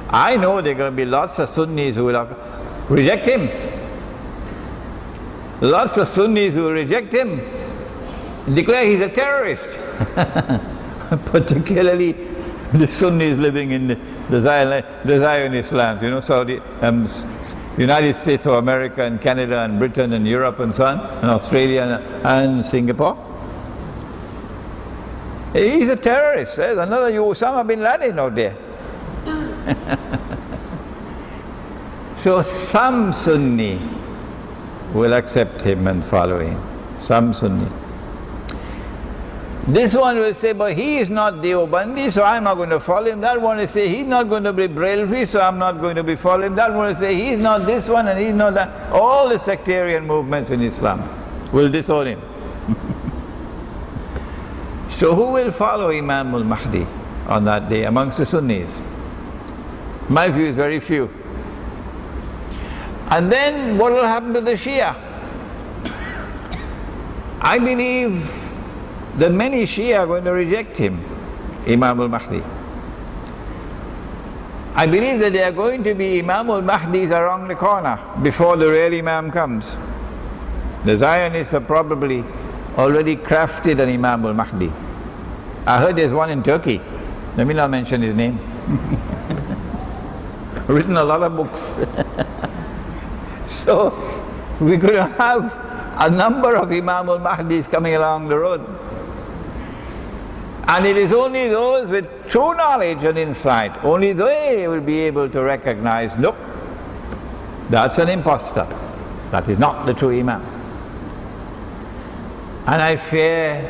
I know there are going to be lots of Sunnis who will reject him. Lots of Sunnis who will reject him, declare he's a terrorist. Particularly the Sunnis living in the Zionist lands, you know, Saudi, United States of America and Canada and Britain and Europe and so on, and Australia and Singapore. He's a terrorist. There's another Osama bin Laden out there. So some Sunni will accept him and follow him. Some Sunni. This one will say, but he is not Deobandi, so I'm not going to follow him. That one will say, he's not going to be Brelvi, so I'm not going to be following him. That one will say, he's not this one and he's not that. All the sectarian movements in Islam will disown him. So who will follow Imam al-Mahdi on that day amongst the Sunnis? My view is very few. And then what will happen to the Shia? I believe that many Shia are going to reject him, Imam al-Mahdi. I believe that there are going to be Imam al-Mahdis around the corner before the real Imam comes. The Zionists have probably already crafted an Imam al-Mahdi. I heard there's one in Turkey. Let me not mention his name. Written a lot of books. So we're going to have a number of Imam al-Mahdis coming along the road. And it is only those with true knowledge and insight, only they will be able to recognize, look, that's an impostor. That is not the true Imam. And I fear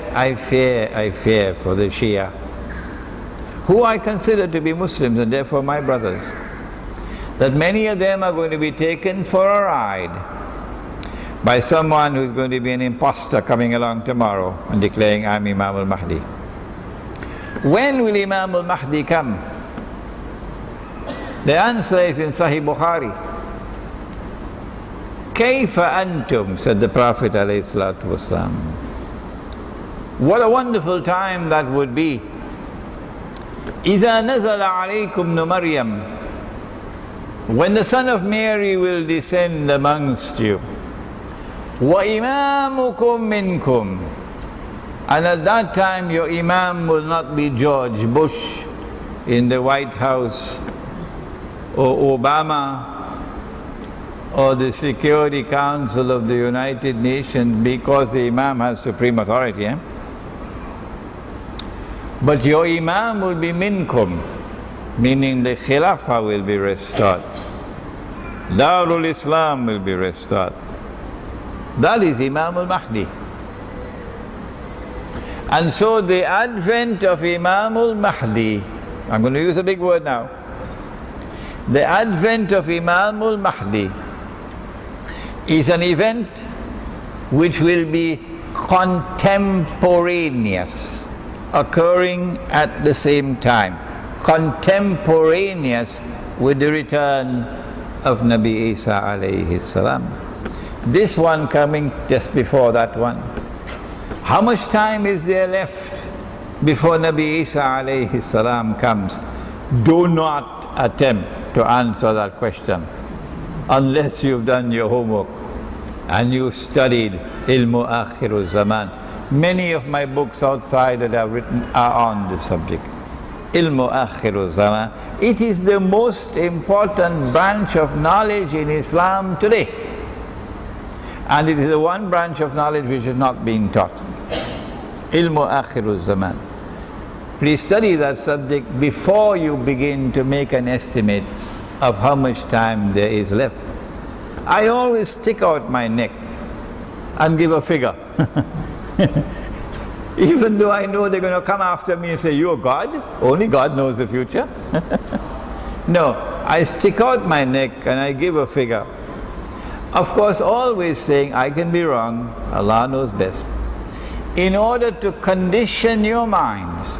for the Shia, who I consider to be Muslims and therefore my brothers, that many of them are going to be taken for a ride by someone who's going to be an impostor coming along tomorrow and declaring, I'm Imam al-Mahdi. When will Imam al-Mahdi come? The answer is in Sahih Bukhari. Kayfa antum, said the Prophet ﷺ. What a wonderful time that would be. إِذَا نَزَلَ عَلَيْكُمْ نُ مَرْيَمْ, when the son of Mary will descend amongst you. وَإِمَامُكُمْ مِنْكُمْ, and at that time your Imam will not be George Bush in the White House, or Obama, or the Security Council of the United Nations, because the Imam has supreme authority. But your Imam will be minkum, meaning the Khilafah will be restored. Darul Islam will be restored. That is Imam al-Mahdi. And so the advent of Imam al-Mahdi, I'm going to use a big word now, the advent of Imam al-Mahdi is an event which will be contemporaneous, occurring at the same time, contemporaneous with the return of Nabi Isa alayhi salam. This one coming just before that one. How much time is there left before Nabi Isa alayhi salam comes? Do not attempt to answer that question unless you've done your homework and you've studied Ilmu Akhirulzaman. Many of my books outside that I've written are on this subject. Ilmu Akhirulzaman. It is the most important branch of knowledge in Islam today. And it is the one branch of knowledge which is not being taught. Ilmu Akhirulzaman. Please study that subject before you begin to make an estimate of how much time there is left. I always stick out my neck and give a figure. Even though I know they're going to come after me and say, you're God? Only God knows the future. No, I stick out my neck and I give a figure. Of course, always saying, I can be wrong, Allah knows best. In order to condition your minds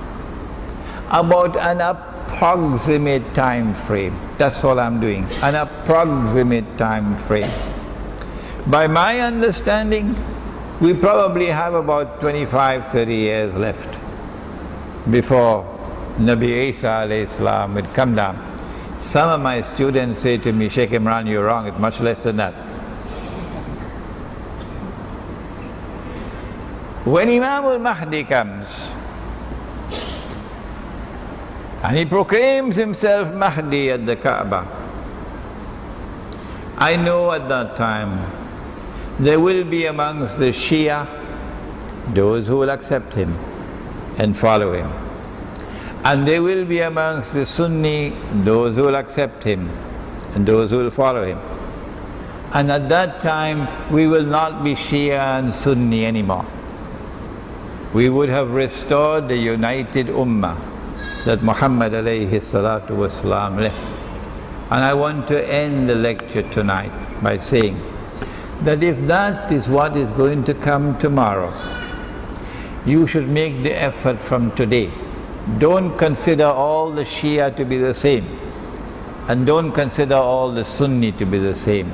about an approximate time frame. That's all I'm doing, an approximate time frame. By my understanding, we probably have about 25, 30 years left before Nabi Isa alayhi salam would come down. Some of my students say to me, Sheikh Imran, you're wrong, it's much less than that. When Imam al-Mahdi comes, and he proclaims himself Mahdi at the Kaaba, I know at that time there will be amongst the Shia those who will accept him and follow him. And there will be amongst the Sunni those who will accept him and those who will follow him. And at that time we will not be Shia and Sunni anymore. we would have restored the united ummah that Muhammad alayhi salatu wasalam left. And I want to end the lecture tonight by saying that if that is what is going to come tomorrow, you should make the effort from today. Don't consider all the Shia to be the same, and don't consider all the Sunni to be the same.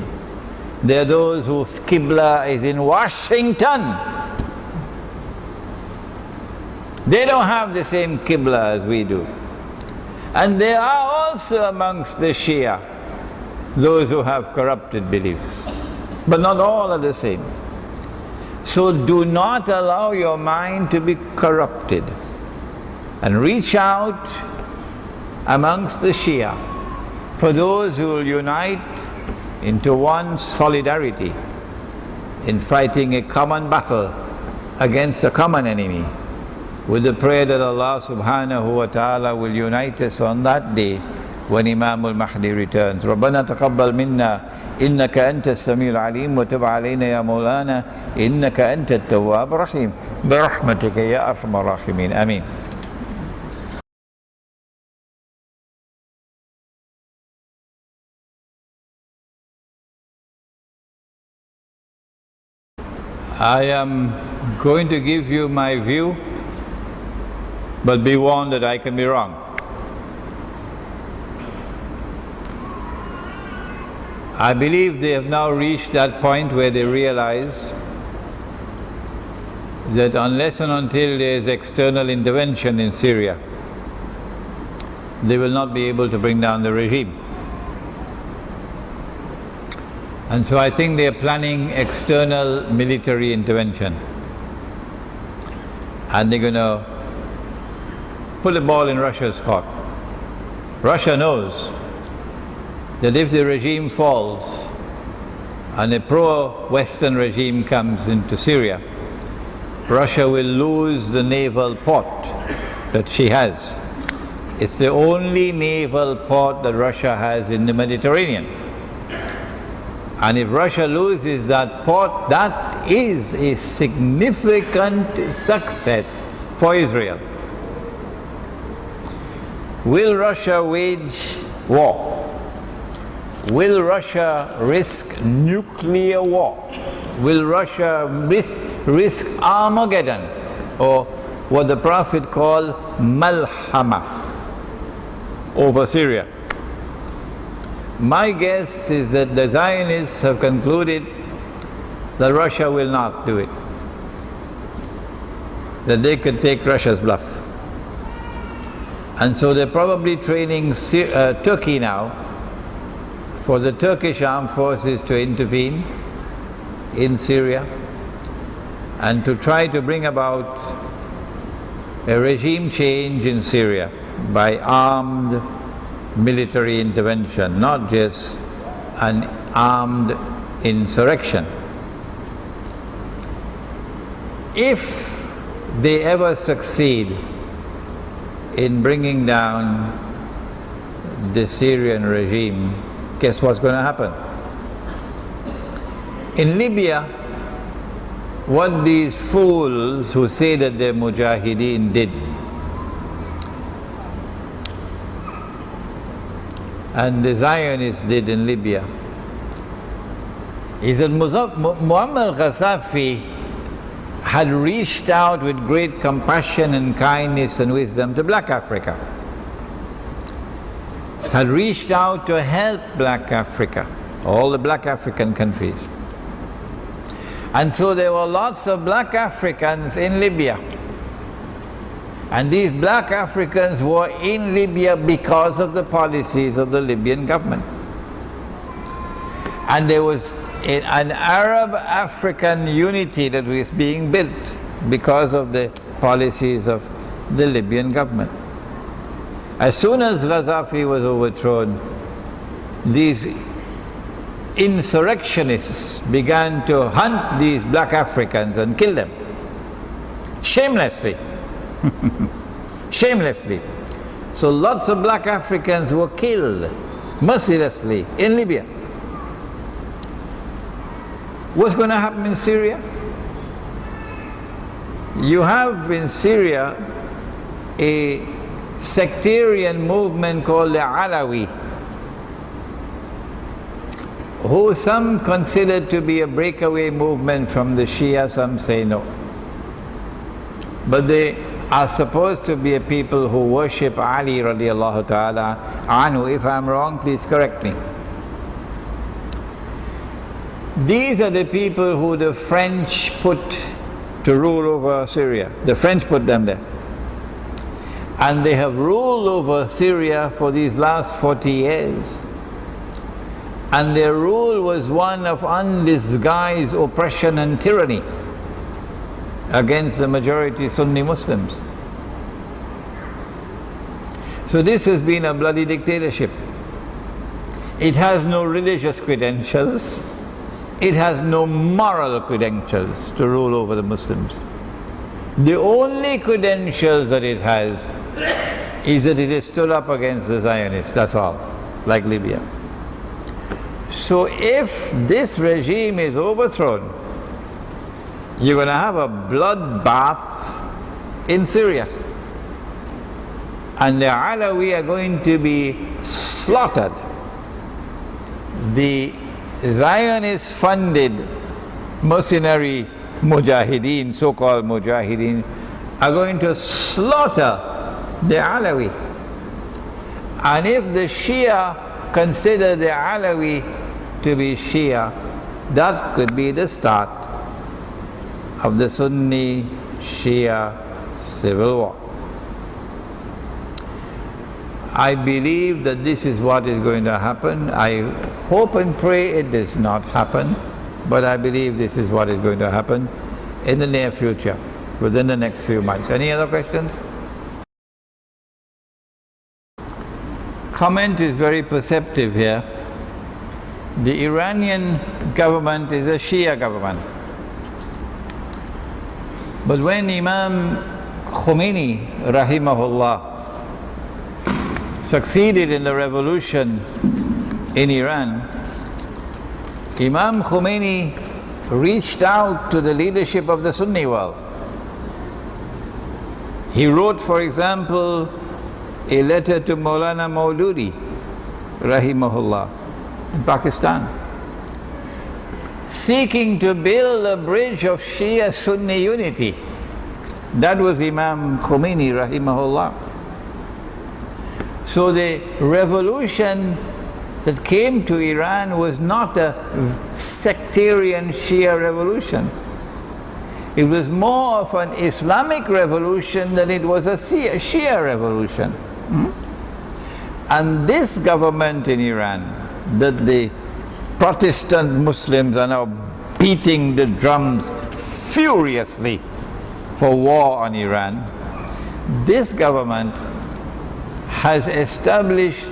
There are those whose Qibla is in Washington. They don't have the same Qibla as we do. And there are also amongst the Shia those who have corrupted beliefs. But not all are the same. So do not allow your mind to be corrupted. And reach out amongst the Shia for those who will unite into one solidarity in fighting a common battle against a common enemy, with the prayer that Allah subhanahu wa ta'ala will unite us on that day when Imam al-Mahdi returns. رَبَّنَا تَقَبَّلْ مِنَّا إِنَّكَ أَنْتَ السَّمِيعُ الْعَلِيمُ وَتُبْ عَلَيْنَا يَا مَوْلَانَا إِنَّكَ أَنْتَ التَّوَّابُ الرَّحِيمُ بِرَحْمَتِكَ يَا أَرْحَمَ الرَّاحِمِينَ آمين. I am going to give you my view, but be warned that I can be wrong. I believe they have now reached that point where they realize that unless and until there is external intervention in Syria, they will not be able to bring down the regime. And so I think they are planning external military intervention. And they're going to put the ball in Russia's court. Russia knows that if the regime falls and a pro-Western regime comes into Syria, Russia will lose the naval port that she has. It's the only naval port that Russia has in the Mediterranean. And if Russia loses that port, that is a significant success for Israel. Will Russia wage war? Will Russia risk nuclear war? Will Russia risk Armageddon, or what the Prophet called Malhama, over Syria? My guess is that the Zionists have concluded that Russia will not do it, that they could take Russia's bluff. And so they're probably training Turkey now for the Turkish armed forces to intervene in Syria and to try to bring about a regime change in Syria by armed military intervention, not just an armed insurrection. If they ever succeed in bringing down the Syrian regime, guess what's going to happen? In Libya, what these fools who say that they're mujahideen did, and the Zionists did in Libya, is that Muammar Gaddafi had reached out with great compassion and kindness and wisdom to Black Africa, had reached out to help Black Africa, all the Black African countries. And so there were lots of Black Africans in Libya. And these Black Africans were in Libya because of the policies of the Libyan government. And there was an Arab-African unity that was being built because of the policies of the Libyan government. As soon as Gaddafi was overthrown, these insurrectionists began to hunt these Black Africans and kill them shamelessly. Shamelessly. So lots of Black Africans were killed mercilessly in Libya. What's going to happen in Syria? You have in Syria a sectarian movement called the Alawi, who some consider to be a breakaway movement from the Shia, some say no. But they are supposed to be a people who worship Ali radiallahu ta'ala anhu. If I'm wrong, please correct me. These are the people who the French put to rule over Syria. The French put them there. And they have ruled over Syria for these last 40 years. And their rule was one of undisguised oppression and tyranny against the majority Sunni Muslims. So this has been a bloody dictatorship. It has no religious credentials. It has no moral credentials to rule over the Muslims. The only credentials that it has is that it has stood up against the Zionists, that's all, like Libya. So if this regime is overthrown, you're going to have a bloodbath in Syria. And the Alawi are going to be slaughtered. The Zionist-funded mercenary mujahideen, so-called mujahideen, are going to slaughter the Alawi. And if the Shia consider the Alawi to be Shia, that could be the start of the Sunni Shia civil war. I believe that this is what is going to happen. I hope and pray it does not happen, but I believe this is what is going to happen in the near future, within the next few months. Any other questions? Comment is very perceptive here. The Iranian government is a Shia government. But when Imam Khomeini, rahimahullah, succeeded in the revolution in Iran, Imam Khomeini reached out to the leadership of the Sunni world. He wrote, for example, a letter to Maulana Maududi, rahimahullah, in Pakistan, seeking to build a bridge of Shia-Sunni unity. That was Imam Khomeini, rahimahullah. So the revolution that came to Iran was not a sectarian Shia revolution. It was more of an Islamic revolution than it was a Shia revolution. And this government in Iran, that the Protestant Muslims are now beating the drums furiously for war on Iran, this government has established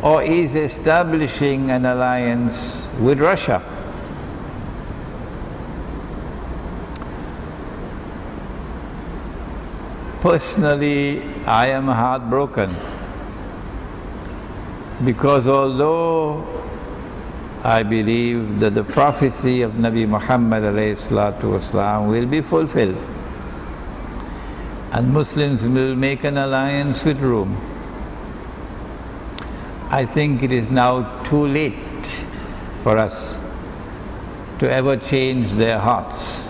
or is establishing an alliance with Russia. Personally, I am heartbroken, because although I believe that the prophecy of Nabi Muhammad ﷺ will be fulfilled and Muslims will make an alliance with Rome, I think it is now too late for us to ever change their hearts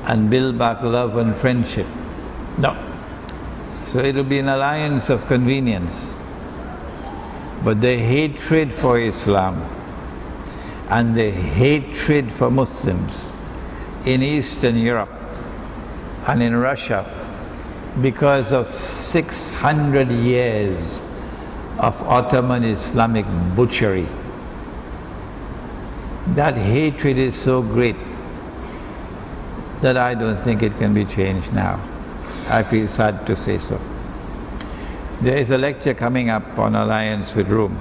and build back love and friendship. No. So it will be an alliance of convenience. But the hatred for Islam and the hatred for Muslims in Eastern Europe and in Russia, because of 600 years of Ottoman Islamic butchery, that hatred is so great that I don't think it can be changed now. I feel sad to say so. There is a lecture coming up on alliance with Rome.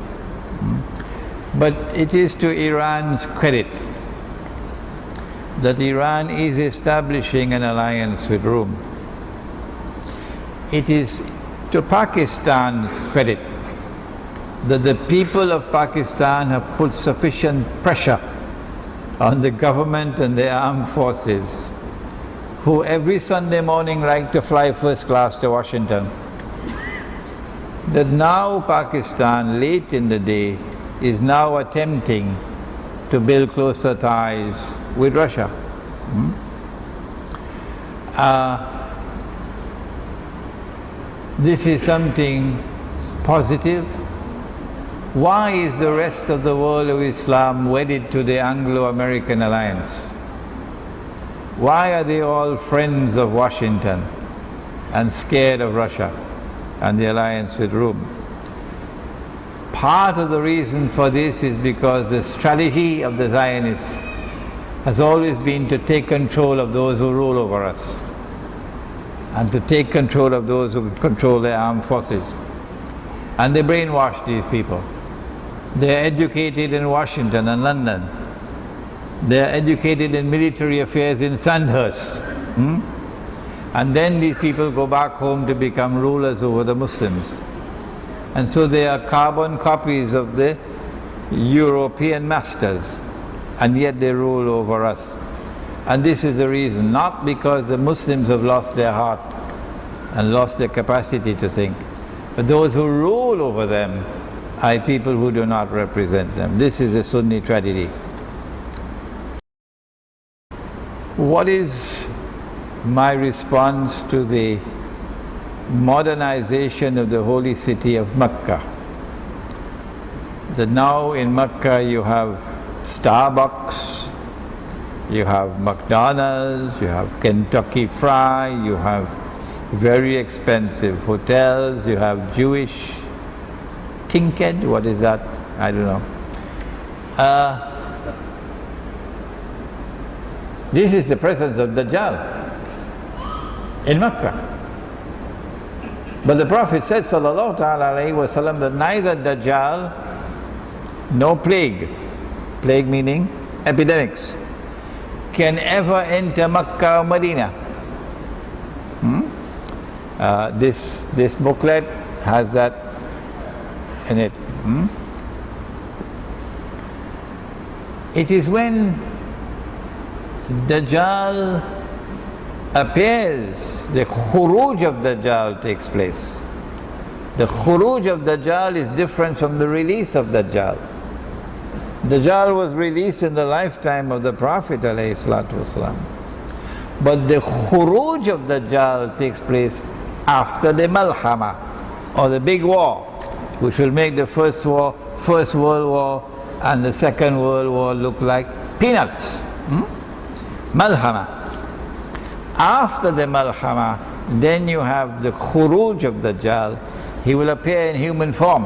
But it is to Iran's credit that Iran is establishing an alliance with Rome. It is to Pakistan's credit that the people of Pakistan have put sufficient pressure on the government and the armed forces, who every Sunday morning like to fly first class to Washington, that now Pakistan, late in the day, is now attempting to build closer ties with Russia. This is something positive. Why is the rest of the world of Islam wedded to the Anglo-American alliance? Why are they all friends of Washington and scared of Russia and the alliance with Rome? Part of the reason for this is because the strategy of the Zionists has always been to take control of those who rule over us and to take control of those who control their armed forces. And they brainwash these people. They're educated in Washington and London. They're educated in military affairs in Sandhurst. And then these people go back home to become rulers over the Muslims. And so they are carbon copies of the European masters, and yet they rule over us. And this is the reason, not because the Muslims have lost their heart and lost their capacity to think, but those who rule over them are people who do not represent them. This is a Sunni tragedy. What is my response to the modernization of the holy city of Mecca? That now in Mecca you have Starbucks, you have McDonald's, you have Kentucky Fried, you have very expensive hotels, you have Jewish Tinked, what is that? I don't know. This is the presence of Dajjal in Mecca. But the Prophet said, sallallahu alayhi wa sallam, that neither Dajjal nor plague meaning epidemics, can ever enter Mecca or Medina. This booklet has that in it. It is when Dajjal appears, the khuruj of Dajjal takes place. The khuruj of Dajjal is different from the release of Dajjal. Dajjal was released in the lifetime of the Prophet ﷺ. But the khuruj of Dajjal takes place after the Malhama, or the big war, which will make the First World War and the Second World War look like peanuts. Malhama. After the Malhama, then you have the khuruj of Dajjal. He will appear in human form.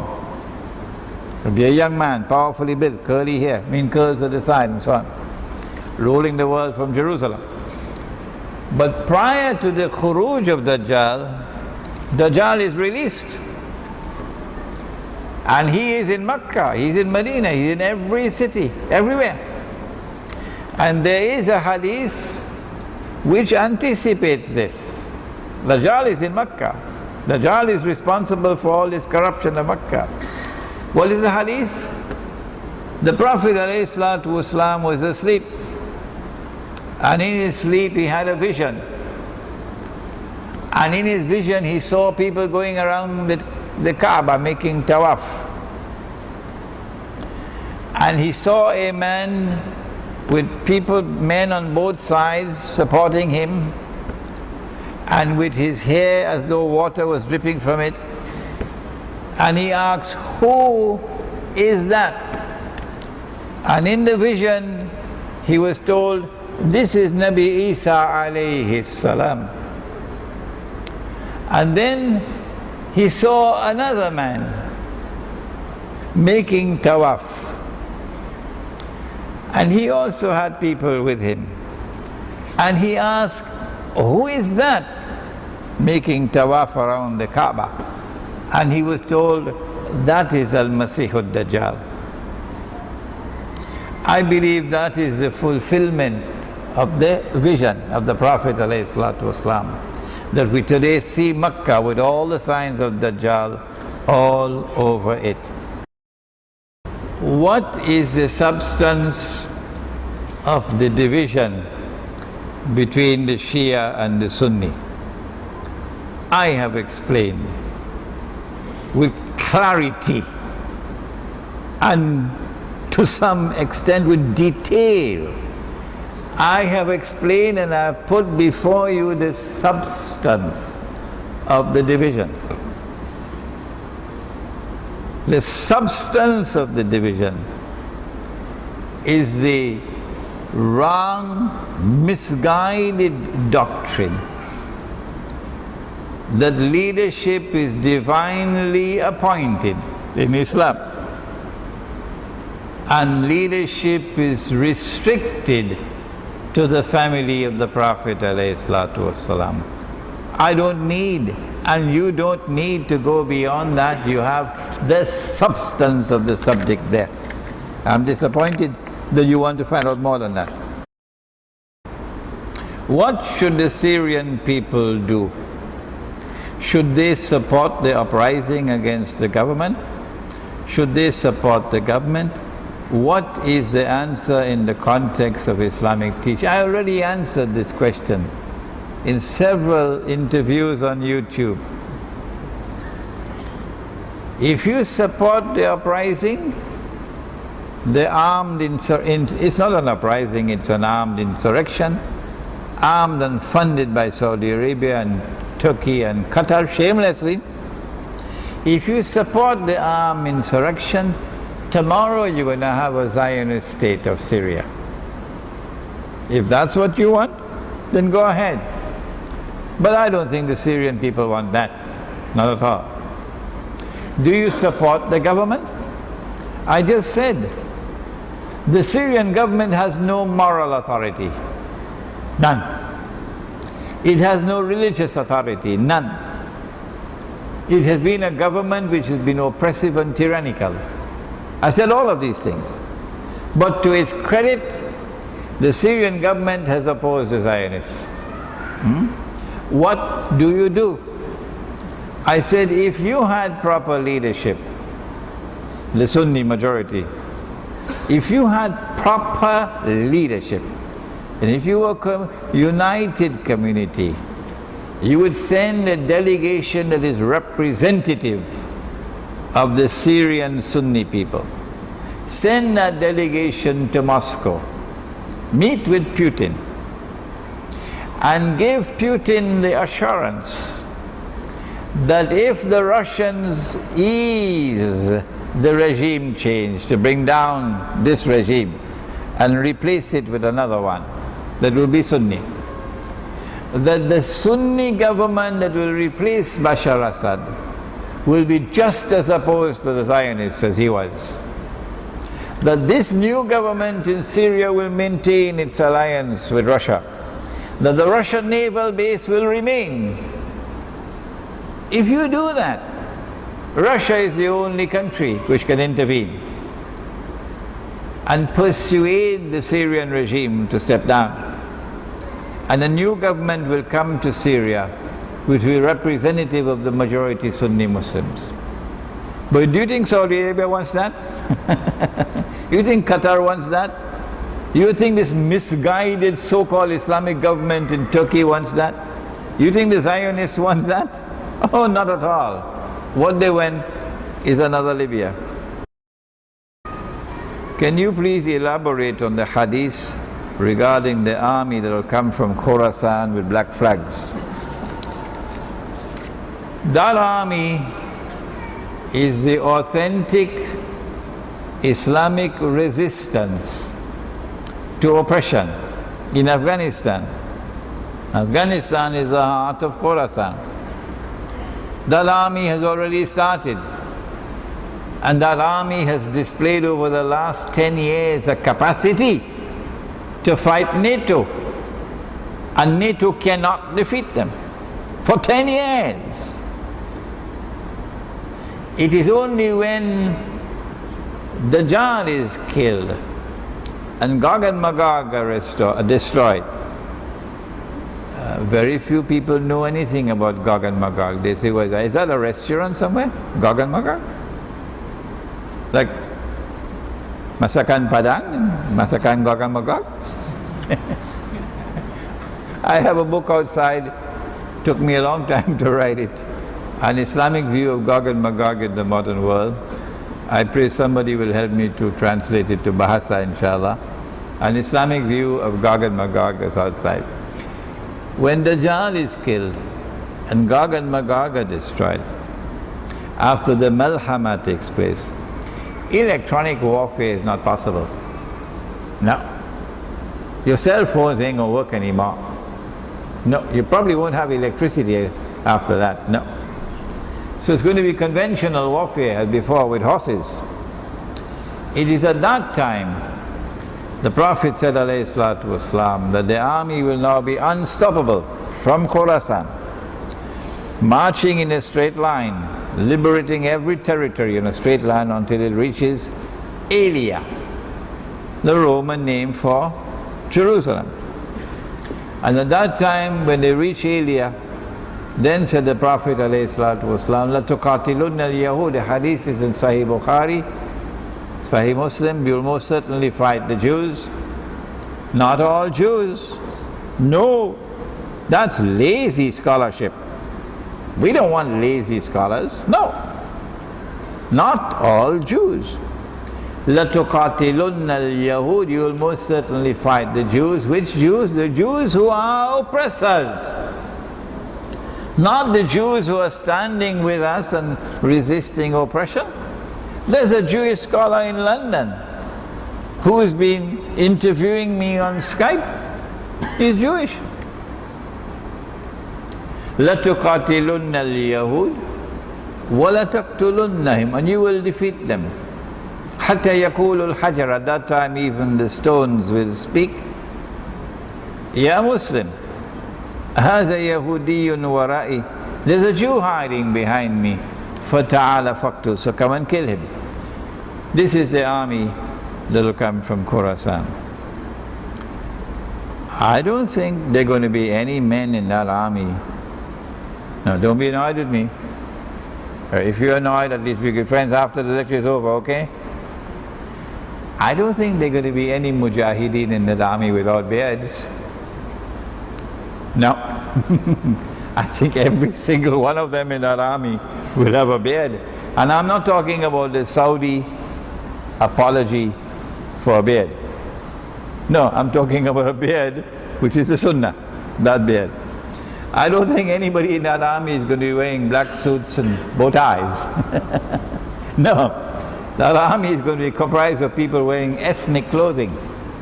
He'll be a young man, powerfully built, curly hair, curls at the side and so on, ruling the world from Jerusalem. But prior to the khuruj of Dajjal, Dajjal is released. And he is in Mecca, he's in Medina, he's in every city, everywhere. And there is a hadith which anticipates this. Dajjal is in Mecca. Dajjal is responsible for all this corruption of Mecca. What is the hadith? The Prophet ﷺ was asleep, and in his sleep he had a vision. And in his vision he saw people going around the Kaaba making tawaf. And he saw a man with men on both sides supporting him, and with his hair as though water was dripping from it. And he asks, who is that? And in the vision he was told, this is Nabi Isa alayhi salam. And then he saw another man making tawaf, and he also had people with him. And he asked, who is that making tawaf around the Kaaba? And he was told, that is Al-Masih Ad-Dajjal. I believe that is the fulfillment of the vision of the Prophet ﷺ, that we today see Mecca with all the signs of Dajjal all over it. What is the substance of the division between the Shia and the Sunni. I have explained with clarity and to some extent with detail. I have explained and I have put before you the substance of the division. The substance of the division is the wrong, misguided doctrine that leadership is divinely appointed in Islam and leadership is restricted to the family of the Prophet ﷺ. I don't need, and you don't need to go beyond that. You have the substance of the subject there. I'm disappointed that you want to find out more than that. What should the Syrian people do? Should they support the uprising against the government? Should they support the government? What is the answer in the context of Islamic teaching? I already answered this question in several interviews on YouTube. If you support the uprising, the armed it's not an uprising, it's an armed insurrection, armed and funded by Saudi Arabia and Turkey and Qatar shamelessly. If you support the armed insurrection, tomorrow you're going to have a Zionist state of Syria. If that's what you want, then go ahead. But I don't think the Syrian people want that. Not at all. Do you support the government? I just said, the Syrian government has no moral authority. None. It has no religious authority. None. It has been a government which has been oppressive and tyrannical. I said all of these things. But to its credit, the Syrian government has opposed the Zionists. What do you do? I said, if you had proper leadership, the Sunni majority, if you had proper leadership, and if you were a united community, you would send a delegation that is representative of the Syrian Sunni people. Send that delegation to Moscow. Meet with Putin and give Putin the assurance that if the Russians ease the regime change to bring down this regime and replace it with another one that will be Sunni, that the Sunni government that will replace Bashar Assad will be just as opposed to the Zionists as he was. That this new government in Syria will maintain its alliance with Russia. That the Russian naval base will remain. If you do that, Russia is the only country which can intervene and persuade the Syrian regime to step down. And a new government will come to Syria which will be representative of the majority Sunni Muslims. But do you think Saudi Arabia wants that? You think Qatar wants that? You think this misguided so-called Islamic government in Turkey wants that? You think the Zionists wants that? Oh, not at all. What they want is another Libya. Can you please elaborate on the hadith regarding the army that will come from Khorasan with black flags? That army is the authentic Islamic resistance to oppression in Afghanistan. Afghanistan is the heart of Khorasan. That army has already started, and that army has displayed over the last 10 years a capacity to fight NATO, and NATO cannot defeat them for 10 years. It is only when Dajjal is killed and Gog and Magog are destroyed. Very few people know anything about Gog and Magog. They say, well, is that a restaurant somewhere? Gog and Magog? Like Masakan Padang, Masakan Gog and Magog? I have a book outside, took me a long time to write it, An Islamic View of Gog and Magog in the Modern World. I pray somebody will help me to translate it to Bahasa, inshallah. An Islamic View of Gog and Magog is outside. When Dajjal is killed and Gog and Magog are destroyed, after the Malhama takes place, electronic warfare is not possible. No. Your cell phones ain't going to work anymore. No, you probably won't have electricity after that. No. So it's going to be conventional warfare as before with horses. It is at that time the Prophet said alayhi salatu wasalam, that the army will now be unstoppable from Khorasan, marching in a straight line, liberating every territory in a straight line until it reaches Aelia, the Roman name for Jerusalem. And at that time when they reach Aelia, then said the Prophet ﷺ, لَتُقَاتِلُنَّ الْيَهُودِ, the hadith is in Sahih Bukhari, Sahih Muslim, you will most certainly fight the Jews. Not all Jews. No, that's lazy scholarship. We don't want lazy scholars. No, not all Jews. لَتُقَاتِلُنَّ الْيَهُودِ, you will most certainly fight the Jews. Which Jews? The Jews who are oppressors. Not the Jews who are standing with us and resisting oppression. There's a Jewish scholar in London who's been interviewing me on Skype. He's Jewish. لَتُقَاتِلُنَّ الْيَهُودِ وَلَتَقْتُلُنَّهُمْ, and you will defeat them. حَتَّى يَقُولُ الْحَجَرَ, at that time even the stones will speak. Ya Muslim, هَذَا يَهُودِيٌّ وَرَائِي, there's a Jew hiding behind me. فَتَعَالَ فَقْتُلْ, so come and kill him. This is the army that will come from Khorasan. I don't think there are going to be any men in that army. No, don't be annoyed with me. If you're annoyed, at least be good friends after the lecture is over, okay? I don't think there are going to be any mujahideen in that army without beards. No. I think every single one of them in that army will have a beard. And I'm not talking about the Saudi apology for a beard. No, I'm talking about a beard which is the Sunnah, that beard. I don't think anybody in that army is going to be wearing black suits and bow ties. No, that army is going to be comprised of people wearing ethnic clothing.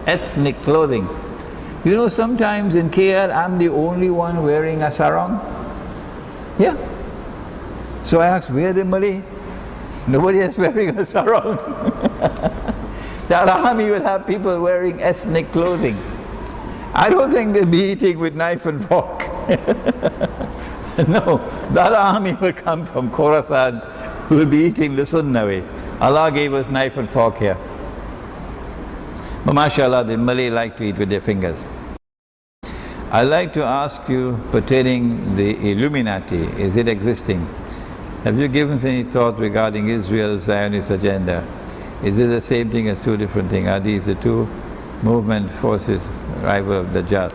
Ethnic clothing. You know, sometimes in KL, I'm the only one wearing a sarong. Yeah. So I asked, where are the Malay? Nobody is wearing a sarong. That army will have people wearing ethnic clothing. I don't think they'll be eating with knife and fork. No, that army will come from Khorasan, who will be eating the Sunnah way. Allah gave us knife and fork here. But mashallah, the Malay like to eat with their fingers. I'd like to ask you pertaining the Illuminati, is it existing? Have you given any thought regarding Israel's Zionist agenda? Is it the same thing as two different things? Are these the two movement forces, rival of Dajjal?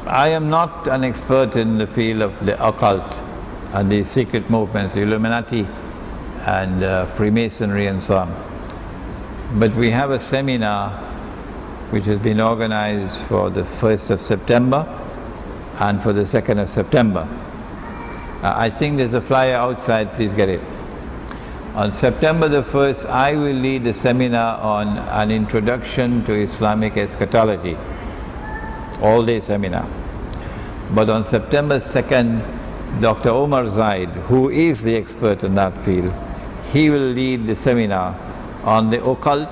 I am not an expert in the field of the occult and the secret movements, the Illuminati and Freemasonry and so on. But we have a seminar which has been organized for the 1st of September and for the 2nd of September. I think there's a flyer outside, please get it. On September the 1st, I will lead a seminar on an introduction to Islamic eschatology, all-day seminar. But on September 2nd, Dr. Omar Zaid, who is the expert in that field, he will lead the seminar on the occult,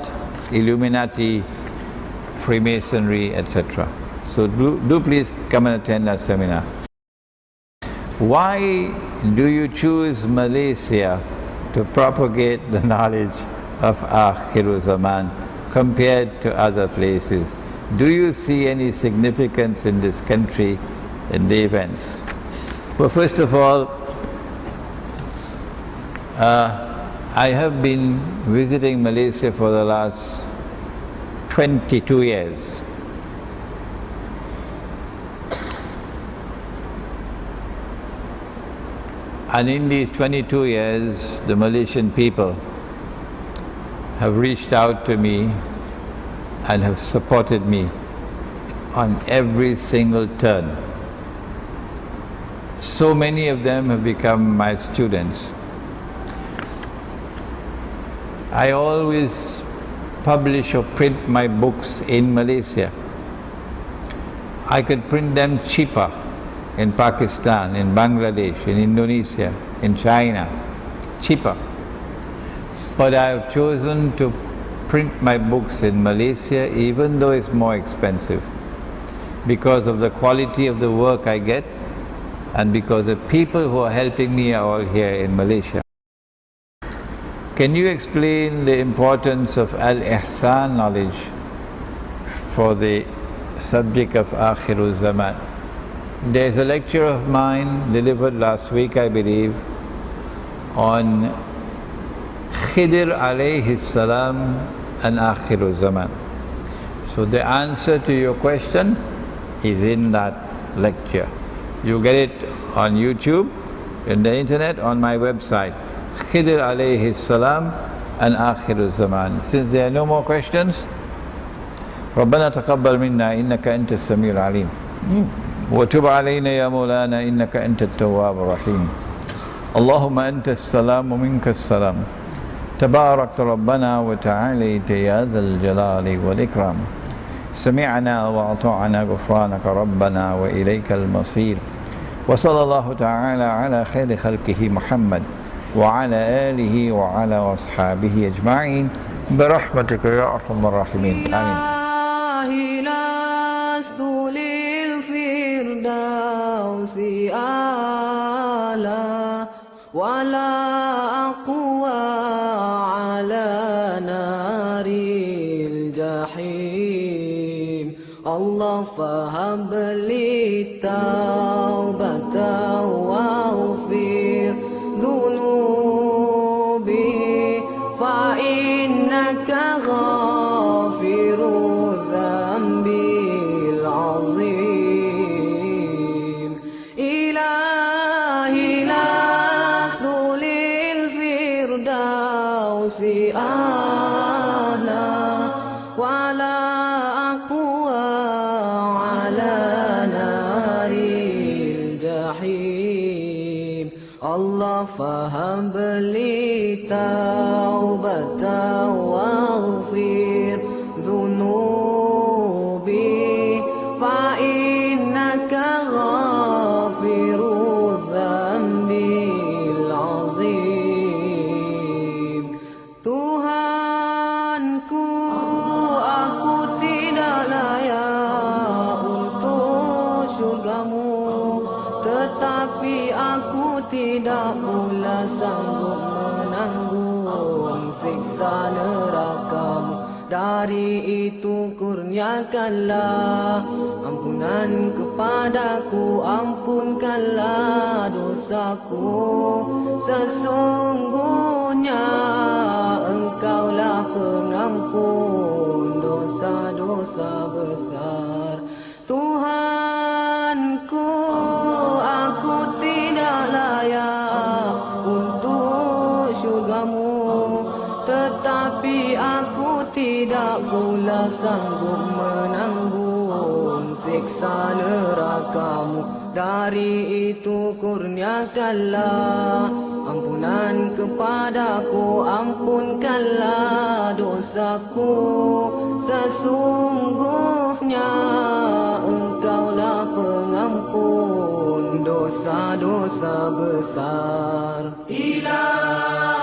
Illuminati, Freemasonry, etc. So do please come and attend that seminar. Why do you choose Malaysia to propagate the knowledge of Akhirulzaman compared to other places? Do you see any significance in this country in the events? Well, first of all, I have been visiting Malaysia for the last 22 years. And in these 22 years, the Malaysian people have reached out to me and have supported me on every single turn. So many of them have become my students. I always publish or print my books in Malaysia. I could print them cheaper in Pakistan, in Bangladesh, in Indonesia, in China, cheaper. But I have chosen to print my books in Malaysia even though it's more expensive, because of the quality of the work I get and because the people who are helping me are all here in Malaysia. Can you explain the importance of Al-Ihsan knowledge for the subject of Akhirulzaman? There's a lecture of mine delivered last week, I believe, on Khidir alayhi salam and Akhirulzaman. So the answer to your question is in that lecture. You get it on YouTube, in the internet, on my website. Khidir alayhi salam and Akhirulzaman. Since there are no more questions, ربنا تقبل منا إنك أنت السميع العليم وتب علينا يا مولانا إنك أنت التواب الرحيم اللهم أنت السلام ومنك السلام تبارك ربنا وتعاليت يا ذا الجلال والإكرام سمعنا وأطعنا غفرانك ربنا وإليك المصير وصلى الله تعالى على خير خلقه محمد وعلى آله وعلى أصحابه أجمعين برحمتك يا أرحم الراحمين آمين. لست للفردوس أعلى ولا أقوى على نار الجحيم الله فهب لي توبة واغفر ذنوبي فإنك غافر الذنب العظيم إلهي لست للفردوس أعلى ولا أقوى على نار الجحيم الله فهب لي توبة واغفر ذنوبي فإنك غافر الذنب العظيم Tuhanku, aku tidak layak untuk syurgamu, tetapi aku tidak pula sanggup menanggung siksa nerakamu. Dari itu kurniakanlah ampunan kepadaku, ampunkanlah dosaku. Sesungguhnya Engkaulah pengampun dosa-dosa besar. Tuhanku, aku tidak layak untuk syurgamu, tetapi aku tidak pula sanggup menanggung siksa nerakamu. Dari itu kurniakanlah ampunan kepadaku, ampunkanlah dosaku. Sesungguhnya Engkaulah pengampun dosa-dosa besar. Ilah